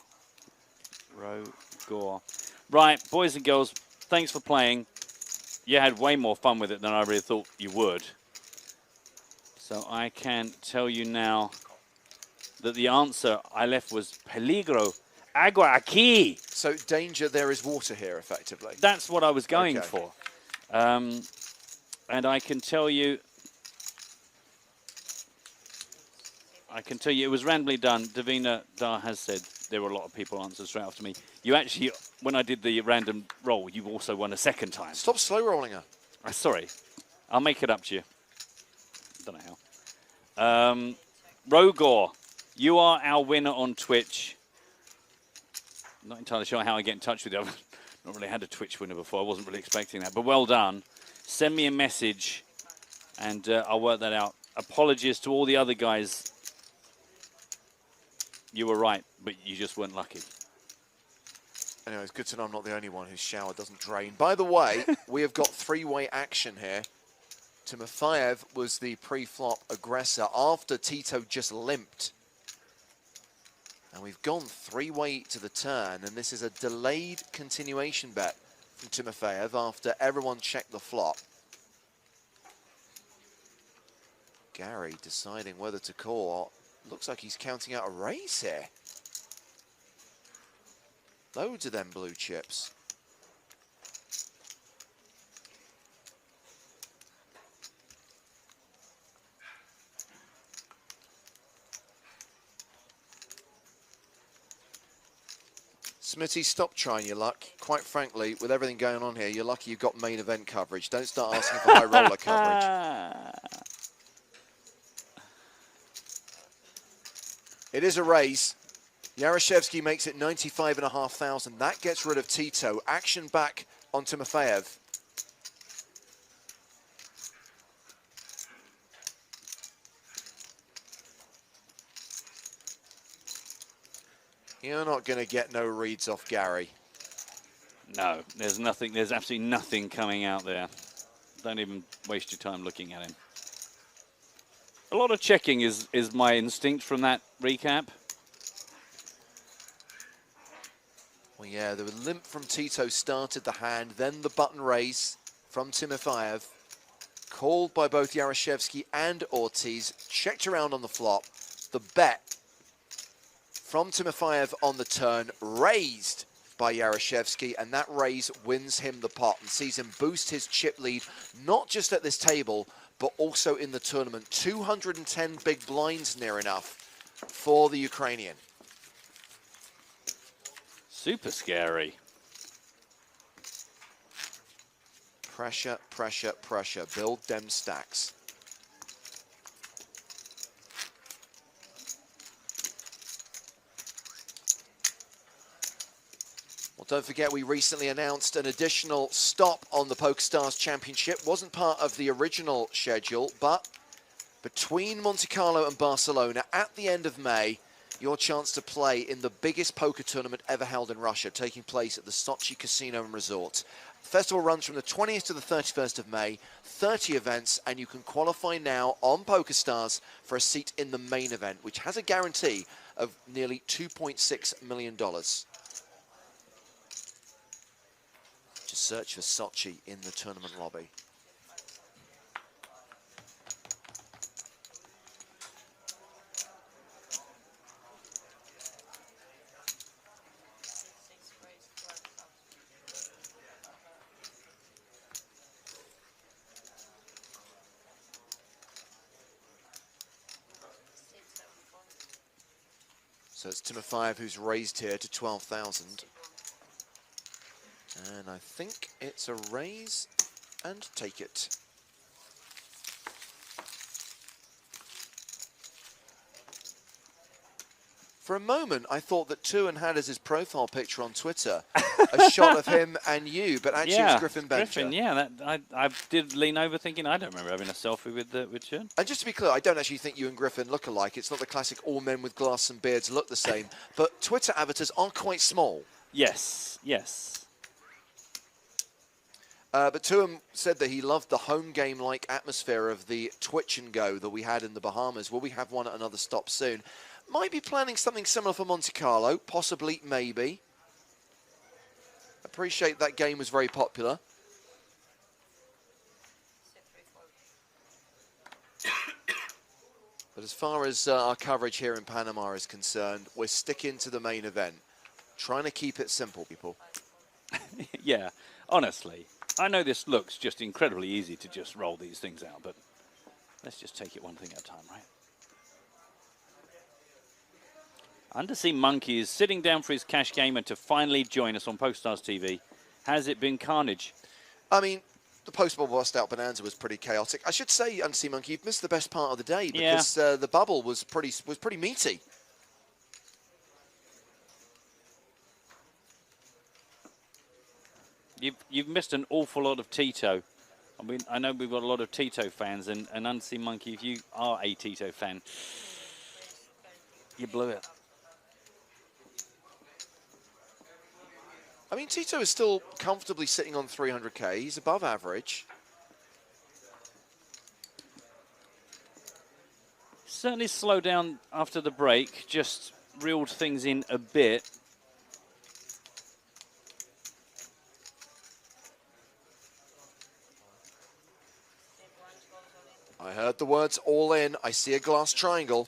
Right, boys and girls, thanks for playing. You had way more fun with it than I really thought you would. So I can tell you now that the answer I left was peligro. Agua aquí. So danger, there is water here, effectively. That's what I was going for. And I can tell you, it was randomly done. Davina Dar has said there were a lot of people answered straight after me. You actually, when I did the random roll, you also won a second time. Stop slow rolling her. Sorry. I'll make it up to you. Don't know how. Rogor, you are our winner on Twitch. Not entirely sure how I get in touch with you. I've not really had a Twitch winner before. I wasn't really expecting that. But well done. Send me a message, and I'll work that out. Apologies to all the other guys. You were right, but you just weren't lucky. Anyway, it's good to know I'm not the only one whose shower doesn't drain. By the way, we have got three-way action here. Timofeev was the pre-flop aggressor after Tito just limped. And we've gone three-way to the turn, and this is a delayed continuation bet from Timofeev after everyone checked the flop. Gary deciding whether to call. Looks like he's counting out a raise here. Loads of them blue chips. Smitty, stop trying your luck. Quite frankly, with everything going on here, you're lucky you've got main event coverage. Don't start asking for high roller coverage. It is a raise. Yaroshevskyy makes it 95,500. That gets rid of Tito. Action back on Timofeev. You're not going to get no reads off Gary. No, there's nothing. There's absolutely nothing coming out there. Don't even waste your time looking at him. A lot of checking is my instinct from that recap. Well, yeah, the limp from Tito started the hand, then the button raise from Timofeev, called by both Yaroshevskyy and Ortiz, checked around on the flop. The bet from Timofeev on the turn, raised by Yaroshevskyy, and that raise wins him the pot and sees him boost his chip lead, not just at this table, but also in the tournament. 210 big blinds near enough for the Ukrainian. Super scary. Pressure, pressure, pressure. Build them stacks. Well, don't forget, we recently announced an additional stop on the PokerStars Championship. Wasn't part of the original schedule, but between Monte Carlo and Barcelona at the end of May, your chance to play in the biggest poker tournament ever held in Russia, taking place at the Sochi Casino and Resort. The festival runs from the 20th to the 31st of May, 30 events, and you can qualify now on PokerStars for a seat in the main event, which has a guarantee of nearly $2.6 million. Just search for Sochi in the tournament lobby. So it's Timofeev who's raised here to 12,000. And I think it's a raise and take it. For a moment, I thought that Tuan had as his profile picture on Twitter a shot of him and you, but actually it was Griffin Bencher. Griffin, yeah, I did lean over thinking, I don't remember having a selfie with Tuan. And just to be clear, I don't actually think you and Griffin look alike. It's not the classic all men with glass and beards look the same, but Twitter avatars are quite small. Yes, yes. But Tuan said that he loved the home game-like atmosphere of the Twitch and Go that we had in the Bahamas. Will we have one at another stop soon? Might be planning something similar for Monte Carlo, possibly, maybe. Appreciate that game was very popular. But as far as our coverage here in Panama is concerned, we're sticking to the main event. Trying to keep it simple, people. Yeah, honestly. I know this looks just incredibly easy to just roll these things out, but let's just take it one thing at a time, right? Undersea Monkey is sitting down for his cash game and to finally join us on PokerStars TV. Has it been carnage? I mean, the post-bubble bust-out bonanza was pretty chaotic. I should say, Undersea Monkey, you've missed the best part of the day because the bubble was pretty meaty. You've missed an awful lot of Tito. I mean, I know we've got a lot of Tito fans, and Undersea Monkey, if you are a Tito fan, you blew it. I mean, Tito is still comfortably sitting on 300k. He's above average. Certainly slowed down after the break, just reeled things in a bit. I heard the words all in. I see a glass triangle.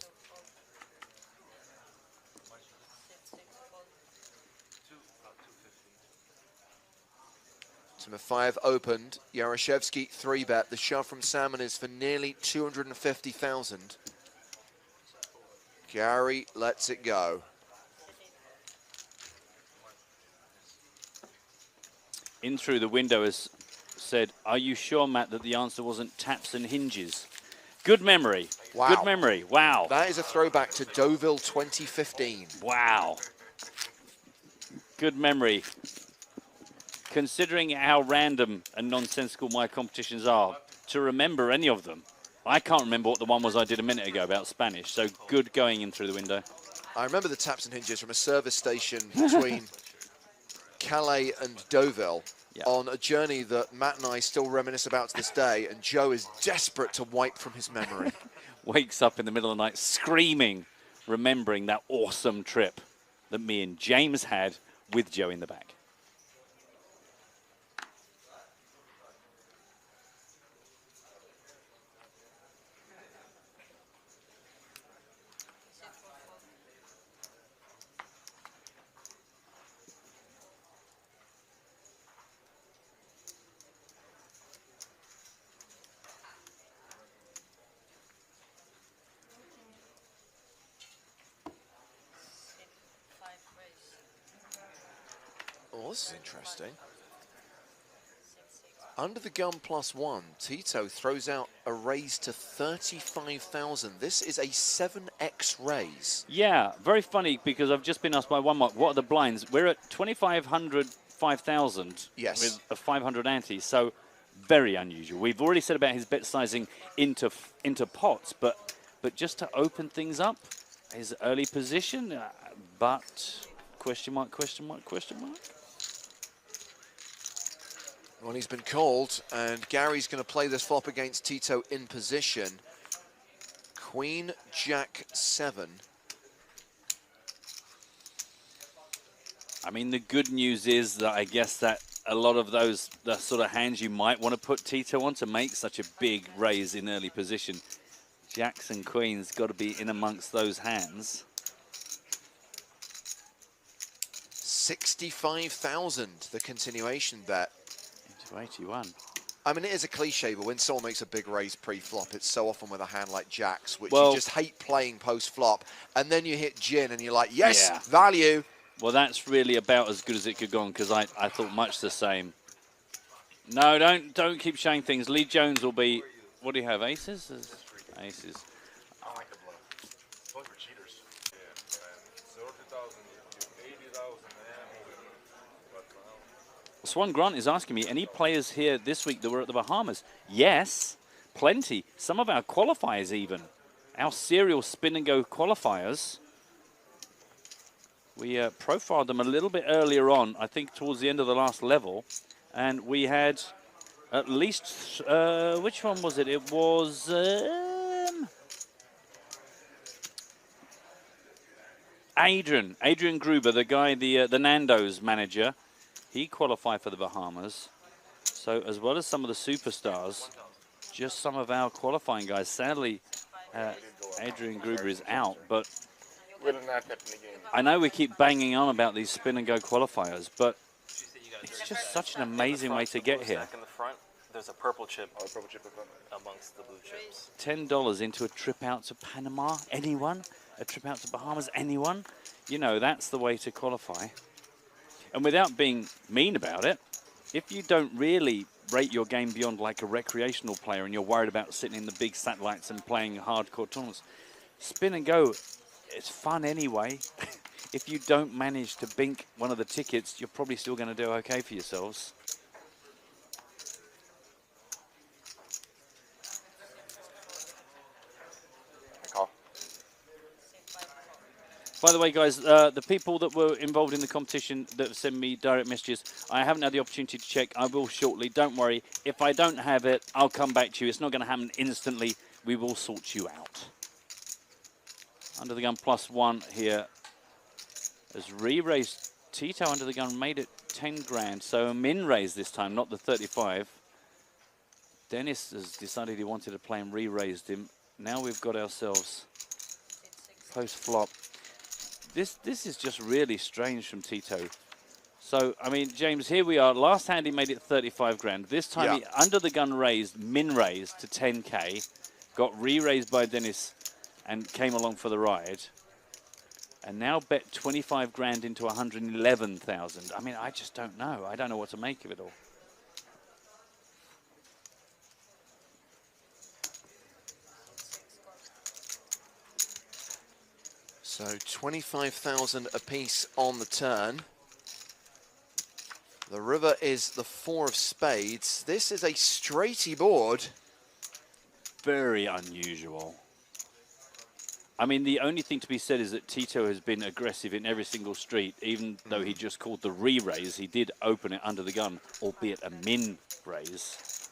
Timofeev opened. Yaroshevskyy 3-bet. The shove from Salmon is for nearly 250,000. Gary lets it go. In through the window has said, are you sure, Matt, that the answer wasn't taps and hinges? Good memory. Wow. Good memory. Wow. That is a throwback to Deauville 2015. Wow. Good memory. Considering how random and nonsensical my competitions are, to remember any of them, I can't remember what the one was I did a minute ago about Spanish, so good going in through the window. I remember the taps and hinges from a service station between Calais and Deauville on a journey that Matt and I still reminisce about to this day, and Joe is desperate to wipe from his memory. Wakes up in the middle of the night screaming, remembering that awesome trip that me and James had with Joe in the back. Oh, this is interesting. Under the gun +1, Tito throws out a raise to 35,000. This is a 7x raise. Yeah, very funny because I've just been asked by one mark, what are the blinds? We're at 2,500, 5,000 Yes. with a 500 ante, so very unusual. We've already said about his bet sizing into pots, but just to open things up, his early position, but question mark, question mark, question mark. Well, he's been called, and Gary's going to play this flop against Tito in position. Queen, Jack, 7. I mean, the good news is that I guess that a lot of the sort of hands you might want to put Tito on to make such a big raise in early position. Jacks and Queens got to be in amongst those hands. 65,000, the continuation bet. Into 81. I mean, it is a cliche, but when someone makes a big raise pre-flop, it's so often with a hand like Jacks, which you just hate playing post-flop, and then you hit gin, and you're like, yes, yeah. value. Well, that's really about as good as it could go on, because I thought much the same. No, don't keep showing things. Lee Jones will be, what do you have, aces? Aces. I like the bluff. Those were cheaters. Swan Grant is asking me, any players here this week that were at the Bahamas? Yes, plenty. Some of our qualifiers even. Our serial spin and go qualifiers. We profiled them a little bit earlier on, I think towards the end of the last level. And we had at least, which one was it? It was Adrian Gruber, the guy, the Nando's manager. He qualified for the Bahamas. So as well as some of the superstars, just some of our qualifying guys. Sadly, Adrian Gruber is out, but I know we keep banging on about these spin and go qualifiers, but it's just such an amazing way to get here. In the front, there's a purple chip amongst the blue chips. $10 into a trip out to Panama. Anyone? A trip out to Bahamas? Anyone? You know, that's the way to qualify. And without being mean about it, if you don't really rate your game beyond like a recreational player and you're worried about sitting in the big satellites and playing hardcore tournaments, spin and go, it's fun anyway. If you don't manage to bink one of the tickets, you're probably still going to do okay for yourselves. By the way, guys, the people that were involved in the competition that sent me direct messages, I haven't had the opportunity to check. I will shortly. Don't worry. If I don't have it, I'll come back to you. It's not going to happen instantly. We will sort you out. Under the gun +1 here. As re-raised Tito under the gun made it 10 grand. So a min raise this time, not the 35. Denis has decided he wanted to play and re-raised him. Now we've got ourselves post-flop. This is just really strange from Tito. So, I mean, James, here we are. Last hand he made it 35 grand. This time he under the gun raised, min raised to 10K. Got re-raised by Denis and came along for the ride. And now bet 25 grand into 111,000. I mean, I just don't know. I don't know what to make of it all. So 25,000 apiece on the turn. The river is the 4 of spades. This is a straighty board. Very unusual. I mean, the only thing to be said is that Tito has been aggressive in every single street, even though he just called the re-raise. He did open it under the gun, albeit a min raise.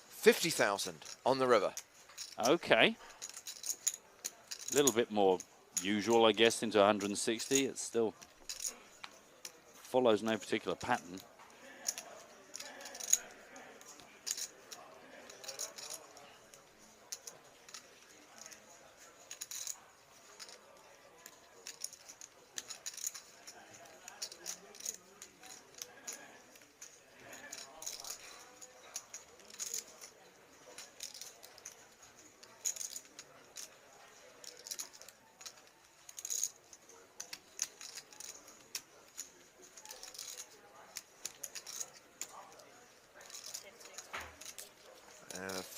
50,000 on the river. Okay. A little bit more usual, I guess, into 160. It still follows no particular pattern.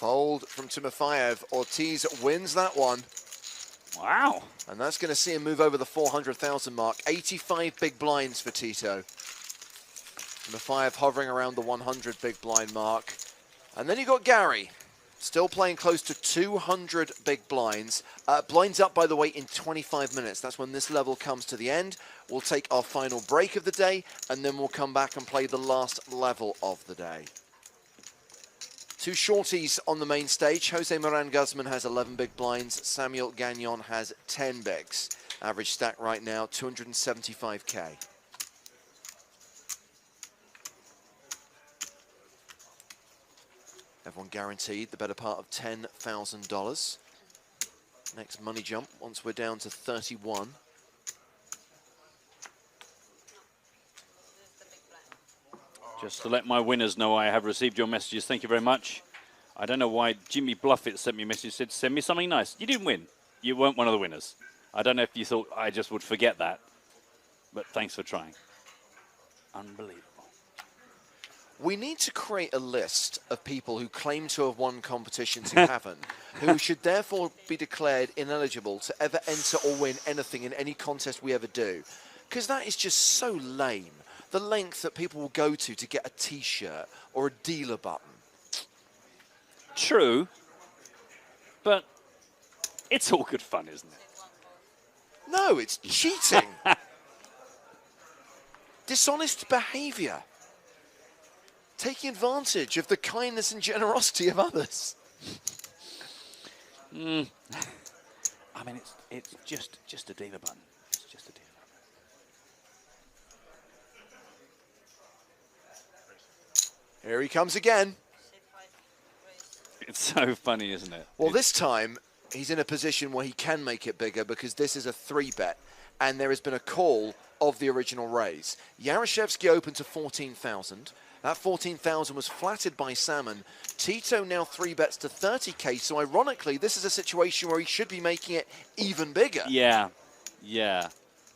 Fold from Timofeev. Ortiz wins that one. Wow. And that's going to see him move over the 400,000 mark. 85 big blinds for Tito. Timofeev hovering around the 100 big blind mark. And then you got Gary, still playing close to 200 big blinds. Blinds up, by the way, in 25 minutes. That's when this level comes to the end. We'll take our final break of the day, and then we'll come back and play the last level of the day. Two shorties on the main stage. Jose Moran Guzman has 11 big blinds. Samuel Gagnon has 10 bigs. Average stack right now, 275K. Everyone guaranteed the better part of $10,000. Next money jump once we're down to 31. Just to let my winners know, I have received your messages. Thank you very much. I don't know why Jimmy Bluffett sent me a message, said, send me something nice. You didn't win. You weren't one of the winners. I don't know if you thought I just would forget that, but thanks for trying. Unbelievable. We need to create a list of people who claim to have won competitions who haven't, who should therefore be declared ineligible to ever enter or win anything in any contest we ever do. Because that is just so lame. The length that people will go to get a t-shirt or a dealer button. True, but it's all good fun, isn't it? No, it's cheating. Dishonest behavior. Taking advantage of the kindness and generosity of others. I mean, it's just a dealer button. It's just a dealer button. Here he comes again. It's so funny, isn't it? Well, this time, he's in a position where he can make it bigger because this is a 3-bet, and there has been a call of the original raise. Yaroshevskyy opened to 14,000. That 14,000 was flattered by Salmon. Tito now 3-bets to 30K, so ironically, this is a situation where he should be making it even bigger. Yeah, yeah.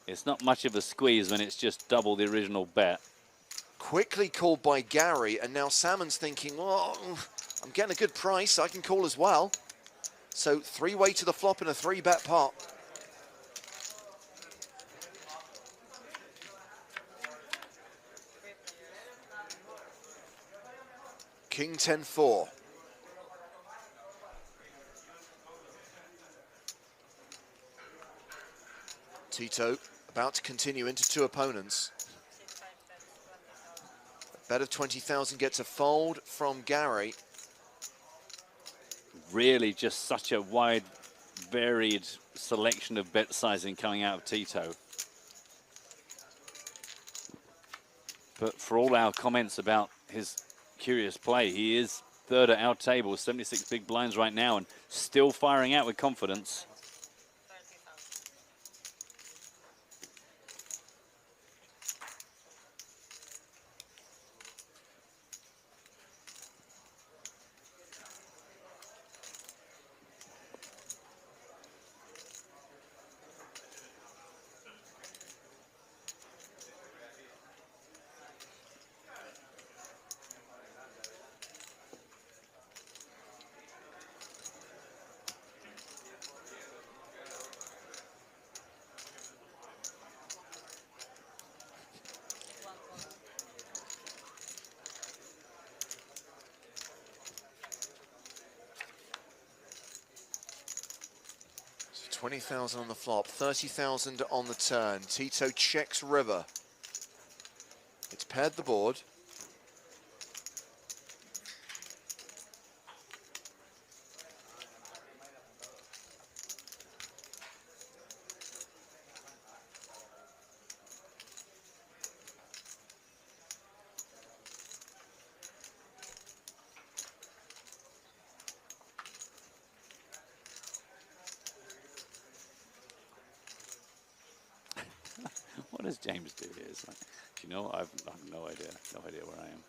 It's not much of a squeeze when it's just double the original bet. Quickly called by Gary, and now Salmon's thinking, oh, I'm getting a good price, I can call as well. So 3-way to the flop in a 3-bet pot. King 10-4. Tito about to continue into 2 opponents. A bet of 20,000 gets a fold from Gary. Really just such a wide, varied selection of bet sizing coming out of Tito. But for all our comments about his curious play, he is third at our table, 76 big blinds right now, and still firing out with confidence. So 20,000 on the flop, 30,000 on the turn. Tito checks river. It's paired the board. What does James do here? It's like, do you know, I've no idea where I am.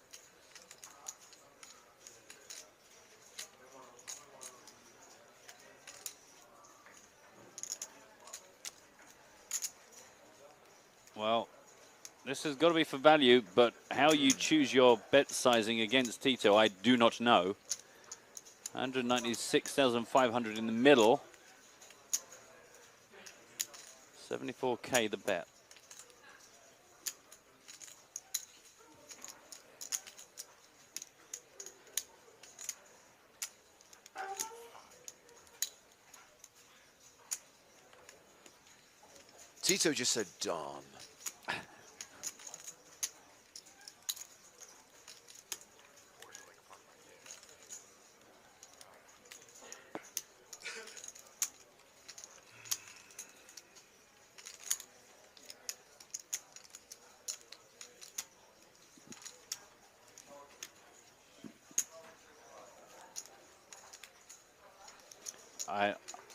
Well, this has got to be for value, but how you choose your bet sizing against Tito, I do not know. 196,500 in the middle. 74K the bet. Tito just said, darn.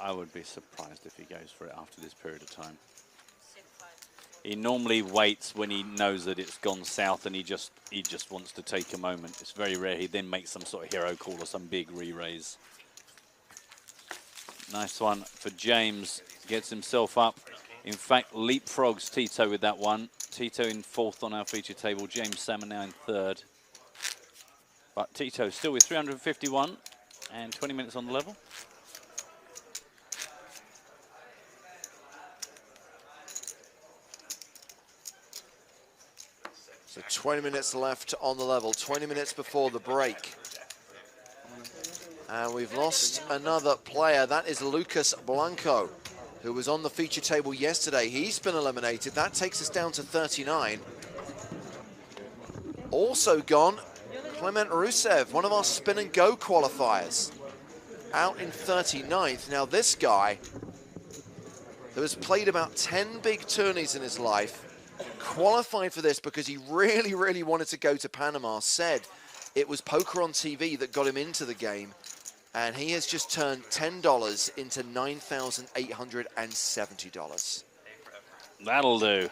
I would be surprised if he goes for it after this period of time. He normally waits when he knows that it's gone south and he just wants to take a moment. It's very rare he then makes some sort of hero call or some big re-raise. Nice one for James. Gets himself up. In fact, leapfrogs Tito with that one. Tito in 4th on our feature table. James Salmon now in 3rd. But Tito still with 351 and 20 minutes on the level. So 20 minutes left on the level, 20 minutes before the break. And we've lost another player. That is Lucas Blanco, who was on the feature table yesterday. He's been eliminated. That takes us down to 39. Also gone, Clement Rusev, one of our spin and go qualifiers, out in 39th. Now this guy, who has played about 10 big tourneys in his life, qualified for this because he really, really wanted to go to Panama, said it was poker on TV that got him into the game, and he has just turned $10 into $9,870. That'll do.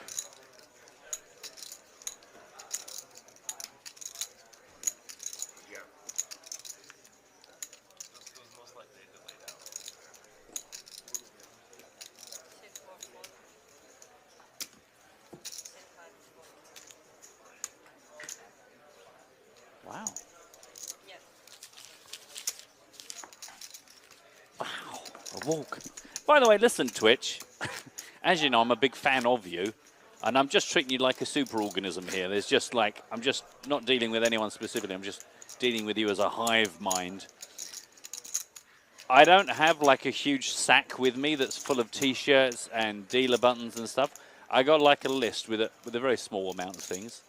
Wow. Wow, a walk. By the way, listen, Twitch. As you know, I'm a big fan of you, and I'm just treating you like a superorganism here. There's just like, I'm just not dealing with anyone specifically. I'm just dealing with you as a hive mind. I don't have like a huge sack with me that's full of T-shirts and dealer buttons and stuff. I got like a list with a very small amount of things.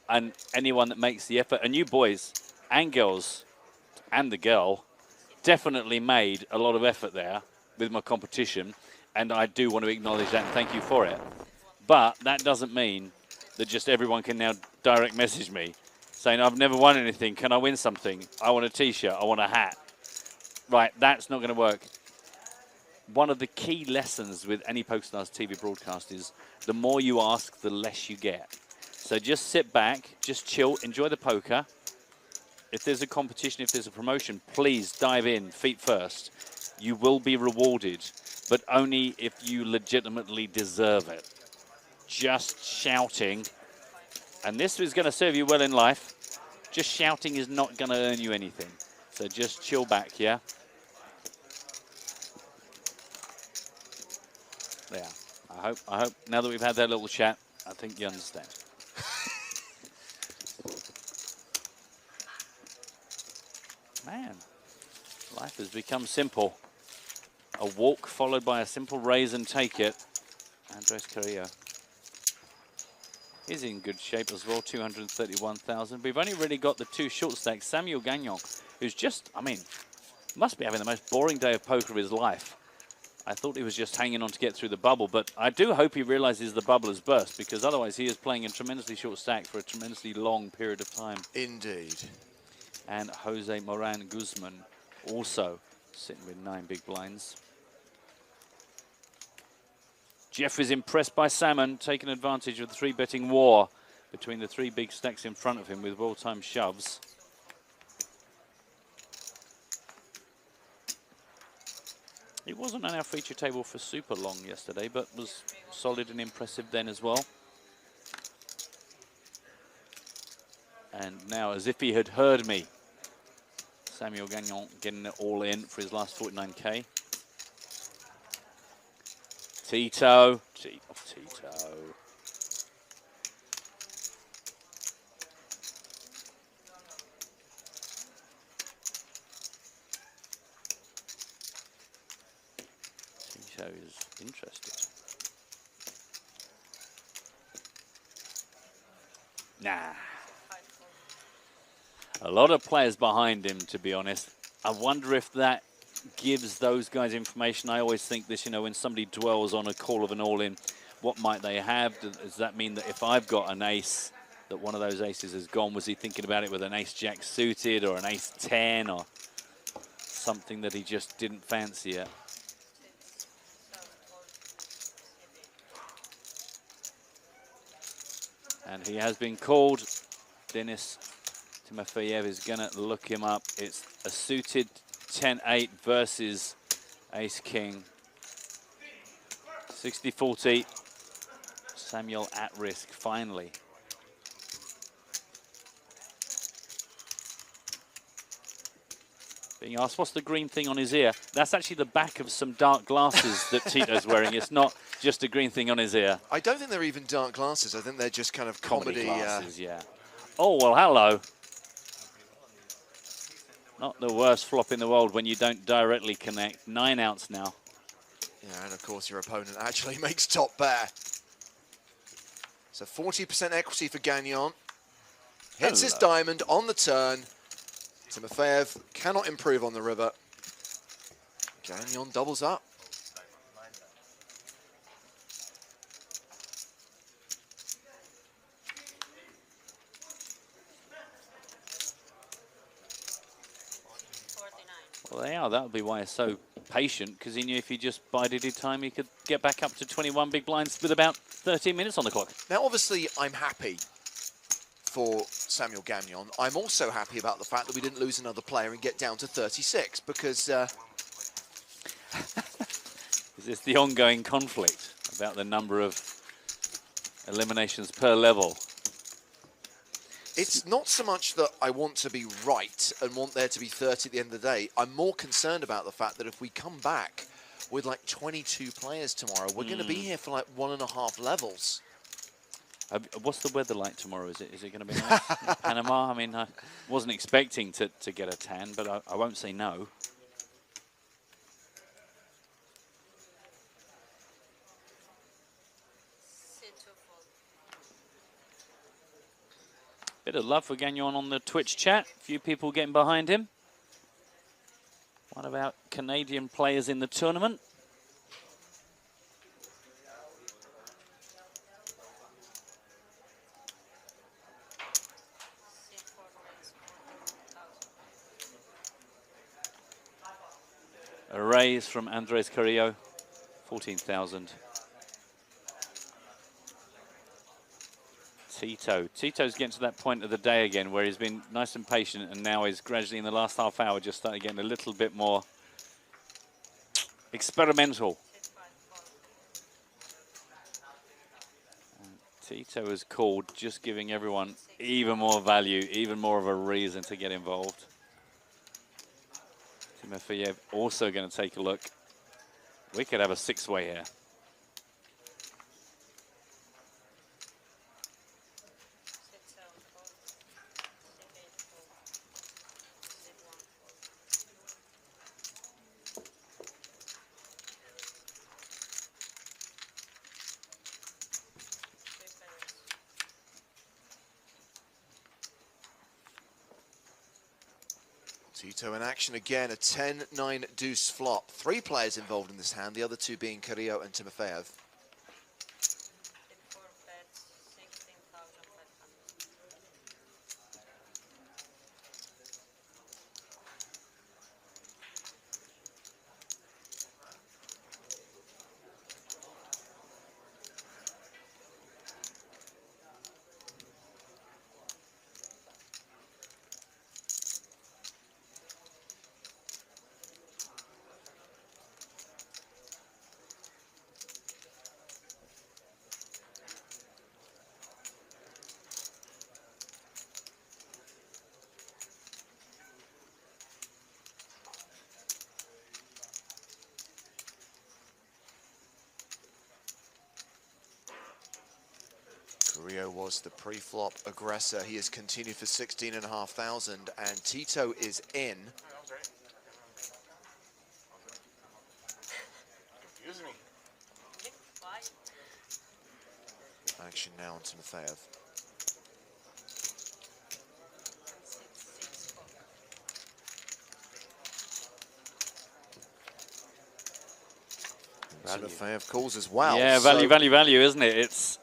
And anyone that makes the effort, and you boys and girls and the girl definitely made a lot of effort there with my competition, and I do want to acknowledge that and thank you for it. But that doesn't mean that just everyone can now direct message me saying, I've never won anything, can I win something? I want a T-shirt, I want a hat. Right, that's not going to work. One of the key lessons with any PokerStars TV broadcast is the more you ask, the less you get. So just sit back, just chill, enjoy the poker. If there's a competition, if there's a promotion, please dive in, feet first. You will be rewarded, but only if you legitimately deserve it. Just shouting, and this is going to serve you well in life, just shouting is not going to earn you anything. So just chill back, yeah? Yeah, I hope now that we've had that little chat, I think you understand. Man, life has become simple. A walk followed by a simple raise and take it. Andres Carrillo is in good shape as well, 231,000. We've only really got the 2 short stacks. Samuel Gagnon, who's just, I mean, must be having the most boring day of poker of his life. I thought he was just hanging on to get through the bubble, but I do hope he realizes the bubble has burst, because otherwise he is playing a tremendously short stack for a tremendously long period of time. Indeed. And Jose Moran Guzman also sitting with 9 big blinds. Jeff is impressed by Salmon, taking advantage of the 3-betting war between the 3 big stacks in front of him with well-timed shoves. He wasn't on our feature table for super long yesterday, but was solid and impressive then as well. And now, as if he had heard me, Samuel Gagnon getting it all in for his last 49K. Tito. Tito. Tito is interested. Nah. A lot of players behind him, to be honest. I wonder if that gives those guys information. I always think this, you know, when somebody dwells on a call of an all-in, what might they have? Does that mean that if I've got an ace, that one of those aces has gone? Was he thinking about it with an ace-jack suited or an ace-10 or something that he just didn't fancy yet? And he has been called. Denis Timofeev is going to look him up. It's a suited 10-8 versus ace-king. 60-40. Samuel at risk, finally. Being asked, what's the green thing on his ear? That's actually the back of some dark glasses that Tito's wearing. It's not just a green thing on his ear. I don't think they're even dark glasses. I think they're just kind of comedy glasses, yeah. Oh, well, hello. Not the worst flop in the world when you don't directly connect. 9 outs now. Yeah, and of course your opponent actually makes top pair. So 40% equity for Gagnon. Hits his diamond on the turn. Timofeev cannot improve on the river. Gagnon doubles up. Well, they are. That would be why he's so patient, because he knew if he just bided his time, he could get back up to 21 big blinds with about 13 minutes on the clock. Now, obviously, I'm happy for Samuel Gagnon. I'm also happy about the fact that we didn't lose another player and get down to 36, because... Is this the ongoing conflict about the number of eliminations per level? It's not so much that I want to be right and want there to be 30 at the end of the day. I'm more concerned about the fact that if we come back with like 22 players tomorrow, we're going to be here for like 1.5 levels. What's the weather like tomorrow? Is it going to be nice in Panama? I mean, I wasn't expecting to get a tan, but I won't say no. Bit of love for Gagnon on the Twitch chat. A few people getting behind him. What about Canadian players in the tournament? A raise from Andres Carrillo, 14,000. Tito's getting to that point of the day again where he's been nice and patient, and now is gradually in the last half hour just starting getting a little bit more experimental. And Tito is called, just giving everyone even more value, even more of a reason to get involved. Timofeev also going to take a look. We could have a 6-way here. Tito in action again, a 10-9 deuce flop. 3 players involved in this hand, the other 2 being Carrillo and Timofeev. was the pre-flop aggressor. He has continued for 16,500, and Tito is in. Confusing me. Action now on Timofeev. Timofeev calls as well. Yeah, so value, isn't it? It's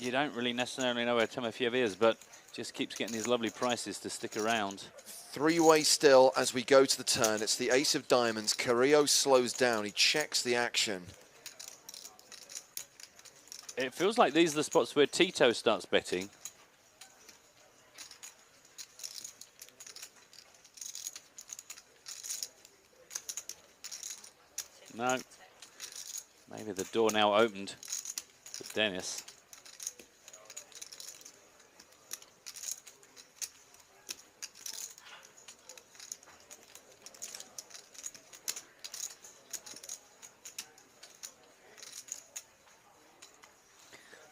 you don't really necessarily know where Timofeev is, but just keeps getting these lovely prices to stick around. three-way still as we go to the turn. It's the ace of diamonds. Carrillo slows down. He checks the action. It feels like these are the spots where Tito starts betting. No. Maybe the door now opened for Denis.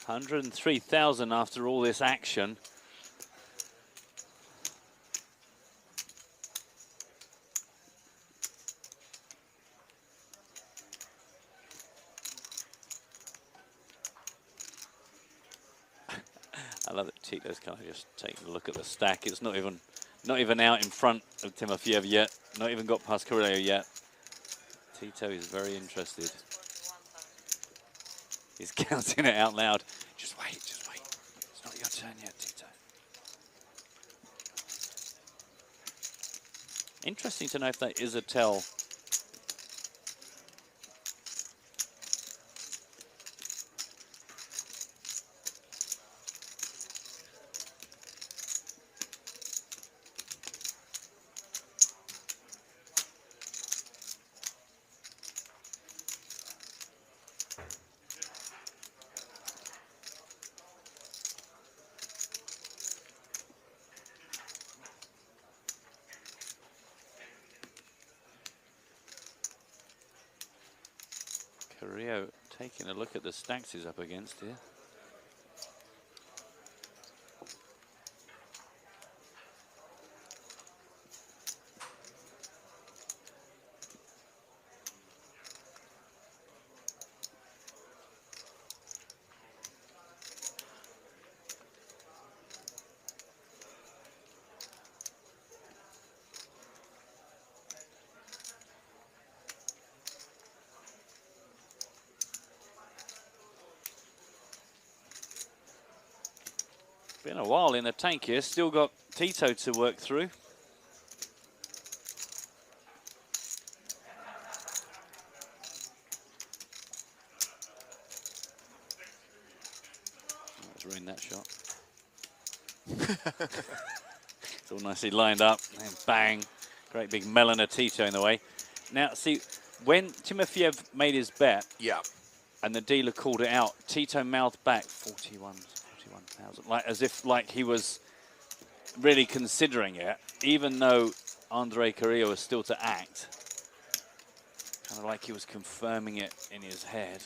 $103,000 after all this action. I love that Tito's kind of just taking a look at the stack. It's not even out in front of Timofeev yet. Not even got past Carrillo yet. Tito is very interested. He's counting it out loud. Just wait, just wait. It's not your turn yet, Tito. Interesting to know if that is a tell. Carrillo taking a look at the stacks he's up against here. Been a while in the tank here, still got Tito to work through. Let's ruin that shot. It's all nicely lined up, and bang, great big melon of Tito in the way. Now, see, when Timofeev made his bet, Yeah. and the dealer called it out, Tito mouthed back 41,000, like as if like he was really considering it, even though Andre Carrillo was still to act. Kind of like he was confirming it in his head.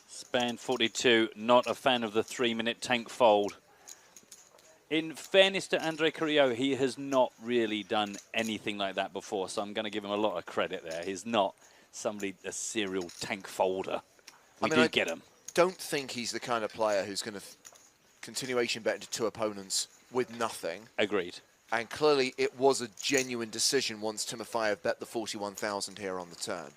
Span 42, not a fan of the 3-minute tank fold. In fairness to Andre Carrillo, he has not really done anything like that before, so I'm going to give him a lot of credit there. He's not somebody, a serial tank folder. We do get him. Don't think he's the kind of player who's going to continuation bet into two opponents with nothing. Agreed. And clearly it was a genuine decision once Timofeev bet the 41,000 here on the turn.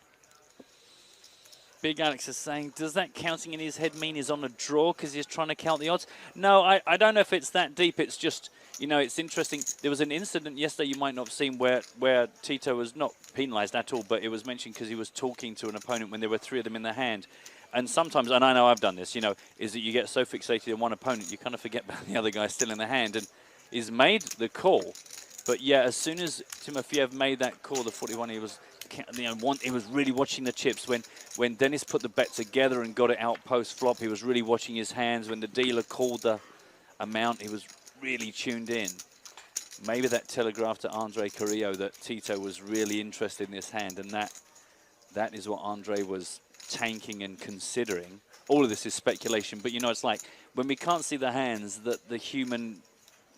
Big Alex is saying, does that counting in his head mean he's on a draw because he's trying to count the odds? No, I don't know if it's that deep. It's just, you know, it's interesting. There was an incident yesterday you might not have seen where Tito was not penalized at all, but it was mentioned because he was talking to an opponent when there were 3 of them in the hand. And sometimes, and I know I've done this, you know, is that you get so fixated on one opponent, you kind of forget about the other guy still in the hand. And he's made the call. But yeah, as soon as Timofeev made that call, the 41, he was, you know, he was really watching the chips. When Denis put the bet together and got it out post-flop, he was really watching his hands. When the dealer called the amount, he was really tuned in. Maybe that telegraphed to Andre Carrillo that Tito was really interested in this hand, and that is what Andre was tanking and considering. All of this is speculation, but you know, it's like when we can't see the hands, that the human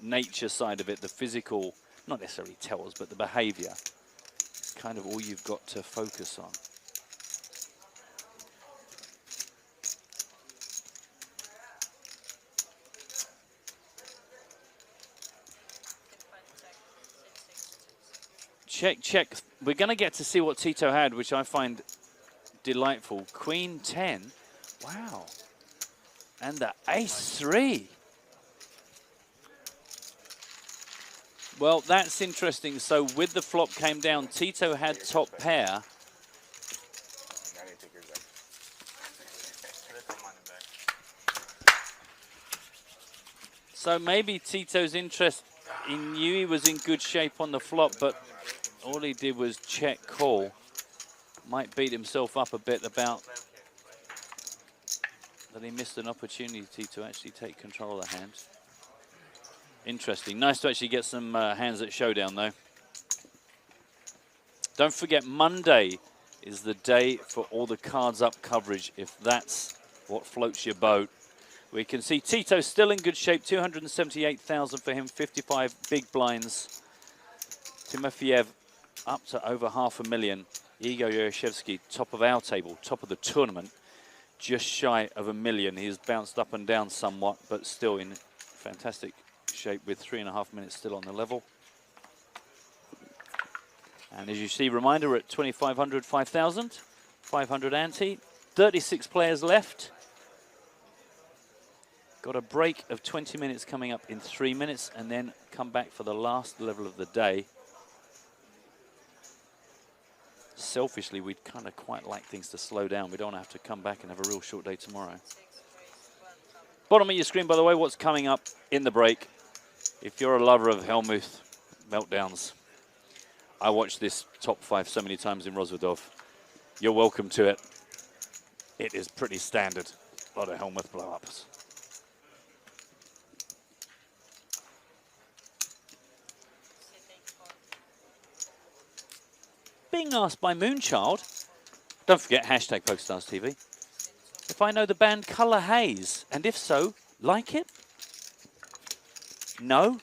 nature side of it, the physical, not necessarily tells, but the behavior, kind of all you've got to focus on. Check, check. We're going to get to see what Tito had, which I find delightful. Queen 10. Wow. And the ace 3. Well, that's interesting. So with the flop came down, Tito had top pair. So maybe Tito's interest, he knew he was in good shape on the flop, but all he did was check call. Might beat himself up a bit about that he missed an opportunity to actually take control of the hand. Interesting. Nice to actually get some hands at showdown, though. Don't forget, Monday is the day for all the cards up coverage, if that's what floats your boat. We can see Tito still in good shape, 278,000 for him, 55 big blinds. Timofeev up to over 500,000. Igor Yaroshevskyy, top of our table, top of the tournament, just shy of 1 million. He's bounced up and down somewhat, but still in fantastic shape with 3.5 minutes still on the level. And as you see, reminder, we're at 2,500, 5,000, 500 ante, 36 players left. Got a break of 20 minutes coming up in 3 minutes, and then come back for the last level of the day. Selfishly, we'd kind of quite like things to slow down. We don't have to come back and have a real short day tomorrow. Bottom of your screen, by the way, what's coming up in the break. If you're a lover of Helmuth meltdowns, I watched this top 5 so many times in Rozvadov. You're welcome to it. It is pretty standard. A lot of Helmuth blow-ups. Being asked by Moonchild, don't forget hashtag PokerStars TV, if I know the band Colour Haze, and if so, like it? No,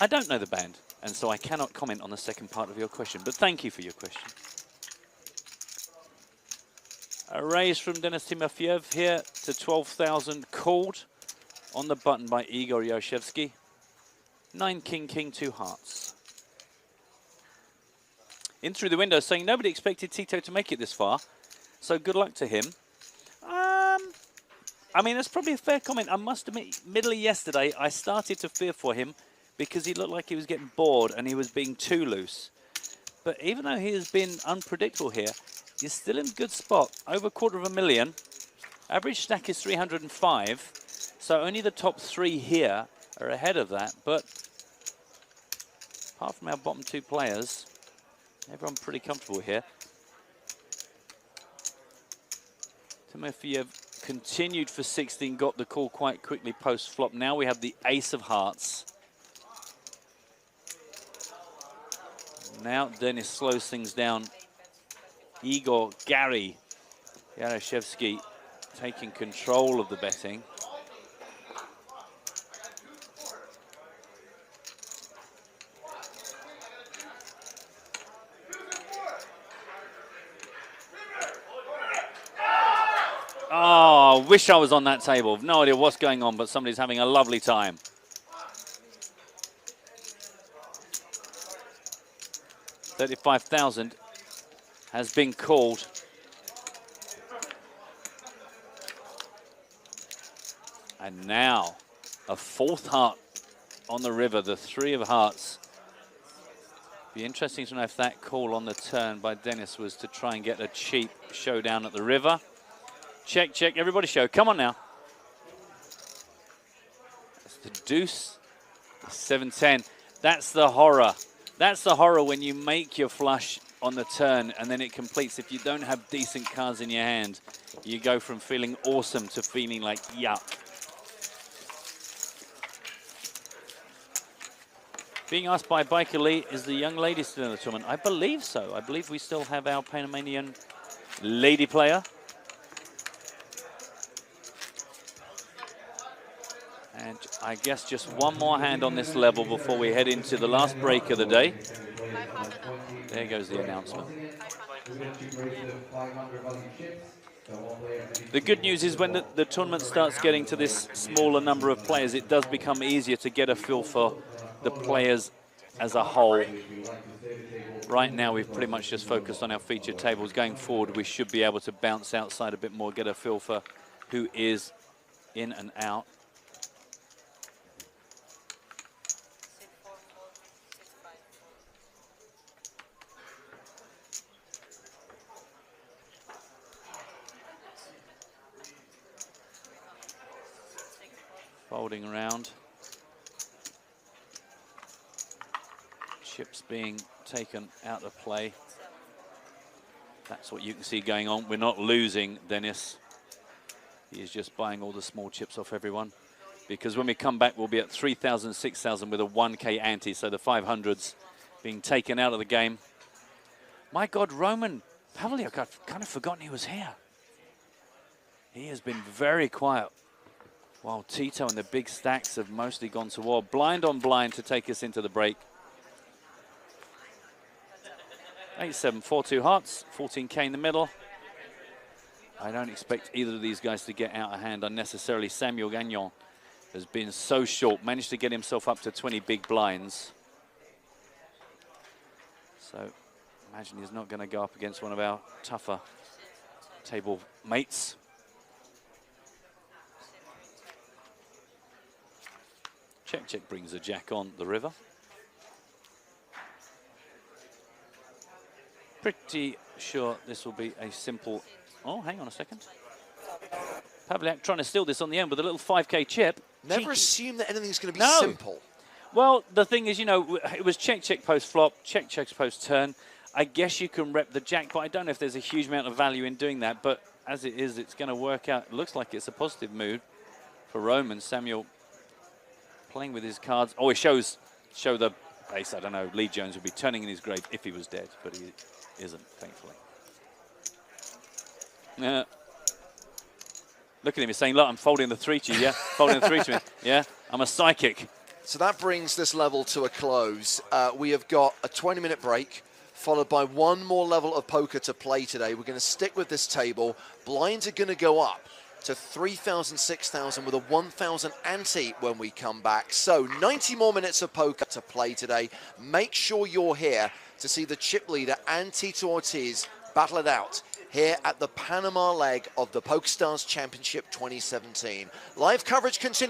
I don't know the band, and so I cannot comment on the second part of your question, but thank you for your question. A raise from Denis Timofeev here to 12,000, called on the button by Igor Yaroshevskyy. 9 king, king, 2 hearts. In through the window saying nobody expected Tito to make it this far, so good luck to him. I mean, that's probably a fair comment. I must admit, middle of yesterday, I started to fear for him because he looked like he was getting bored and he was being too loose. But even though he has been unpredictable here, he's still in a good spot. Over 250,000. Average stack is 305. So only the top 3 here are ahead of that. But apart from our bottom 2 players, everyone pretty comfortable here. Timofeev continued for 16, got the call quite quickly post-flop. Now we have the ace of hearts. Now Denis slows things down. Igor, Gary, Yaroshevskyy taking control of the betting. Oh, wish I was on that table. No idea what's going on, but somebody's having a lovely time. $35,000 has been called. And now a fourth heart on the river, the 3 of hearts. Be interesting to know if that call on the turn by Denis was to try and get a cheap showdown at the river. Check, check, everybody show. Come on now. That's the deuce, the 7-10. That's the horror. That's the horror when you make your flush on the turn and then it completes. If you don't have decent cards in your hand, you go from feeling awesome to feeling like yuck. Being asked by Biker Lee, is the young lady still in the tournament? I believe so. I believe we still have our Panamanian lady player. And I guess just one more hand on this level before we head into the last break of the day. There goes the announcement. The good news is when the tournament starts getting to this smaller number of players, it does become easier to get a feel for the players as a whole. Right now, we've pretty much just focused on our featured tables. Going forward, we should be able to bounce outside a bit more, get a feel for who is in and out. Folding around. Chips being taken out of play. That's what you can see going on. We're not losing Denis. He is just buying all the small chips off everyone. Because when we come back, we'll be at 3,000, 6,000 with a 1K ante. So the 500s being taken out of the game. My God, Roman Pavliuk, I've kind of forgotten he was here. He has been very quiet. While Tito and the big stacks have mostly gone to war. Blind on blind to take us into the break. 8-7, 4-2 hearts, 14K in the middle. I don't expect either of these guys to get out of hand unnecessarily. Samuel Gagnon has been so short, managed to get himself up to 20 big blinds. So imagine he's not going to go up against one of our tougher table mates. Check, check brings a jack on the river. Pretty sure this will be a simple... Oh, hang on a second. Pavliuk trying to steal this on the end with a little 5K chip. Never Cheeky. assume that anything's going to be simple. Well, the thing is, you know, it was check, check, post flop, check, check, post turn. I guess you can rep the jack, but I don't know if there's a huge amount of value in doing that. But as it is, it's going to work out. It looks like it's a positive mood for Roman. Samuel playing with his cards. Oh, it show the base. I don't know. Lee Jones would be turning in his grave if he was dead, but he isn't, thankfully. Look at him. He's saying, look, I'm folding the 3 to you, yeah? Folding the 3 to me, yeah? I'm a psychic. So that brings this level to a close. We have got a 20-minute break, followed by one more level of poker to play today. We're going to stick with this table. Blinds are going to go up to 3,000, 6,000 with a 1,000 ante when we come back. So 90 more minutes of poker to play today. Make sure you're here to see the chip leader and Tito Ortiz battle it out here at the Panama leg of the PokerStars Championship 2017. Live coverage continues.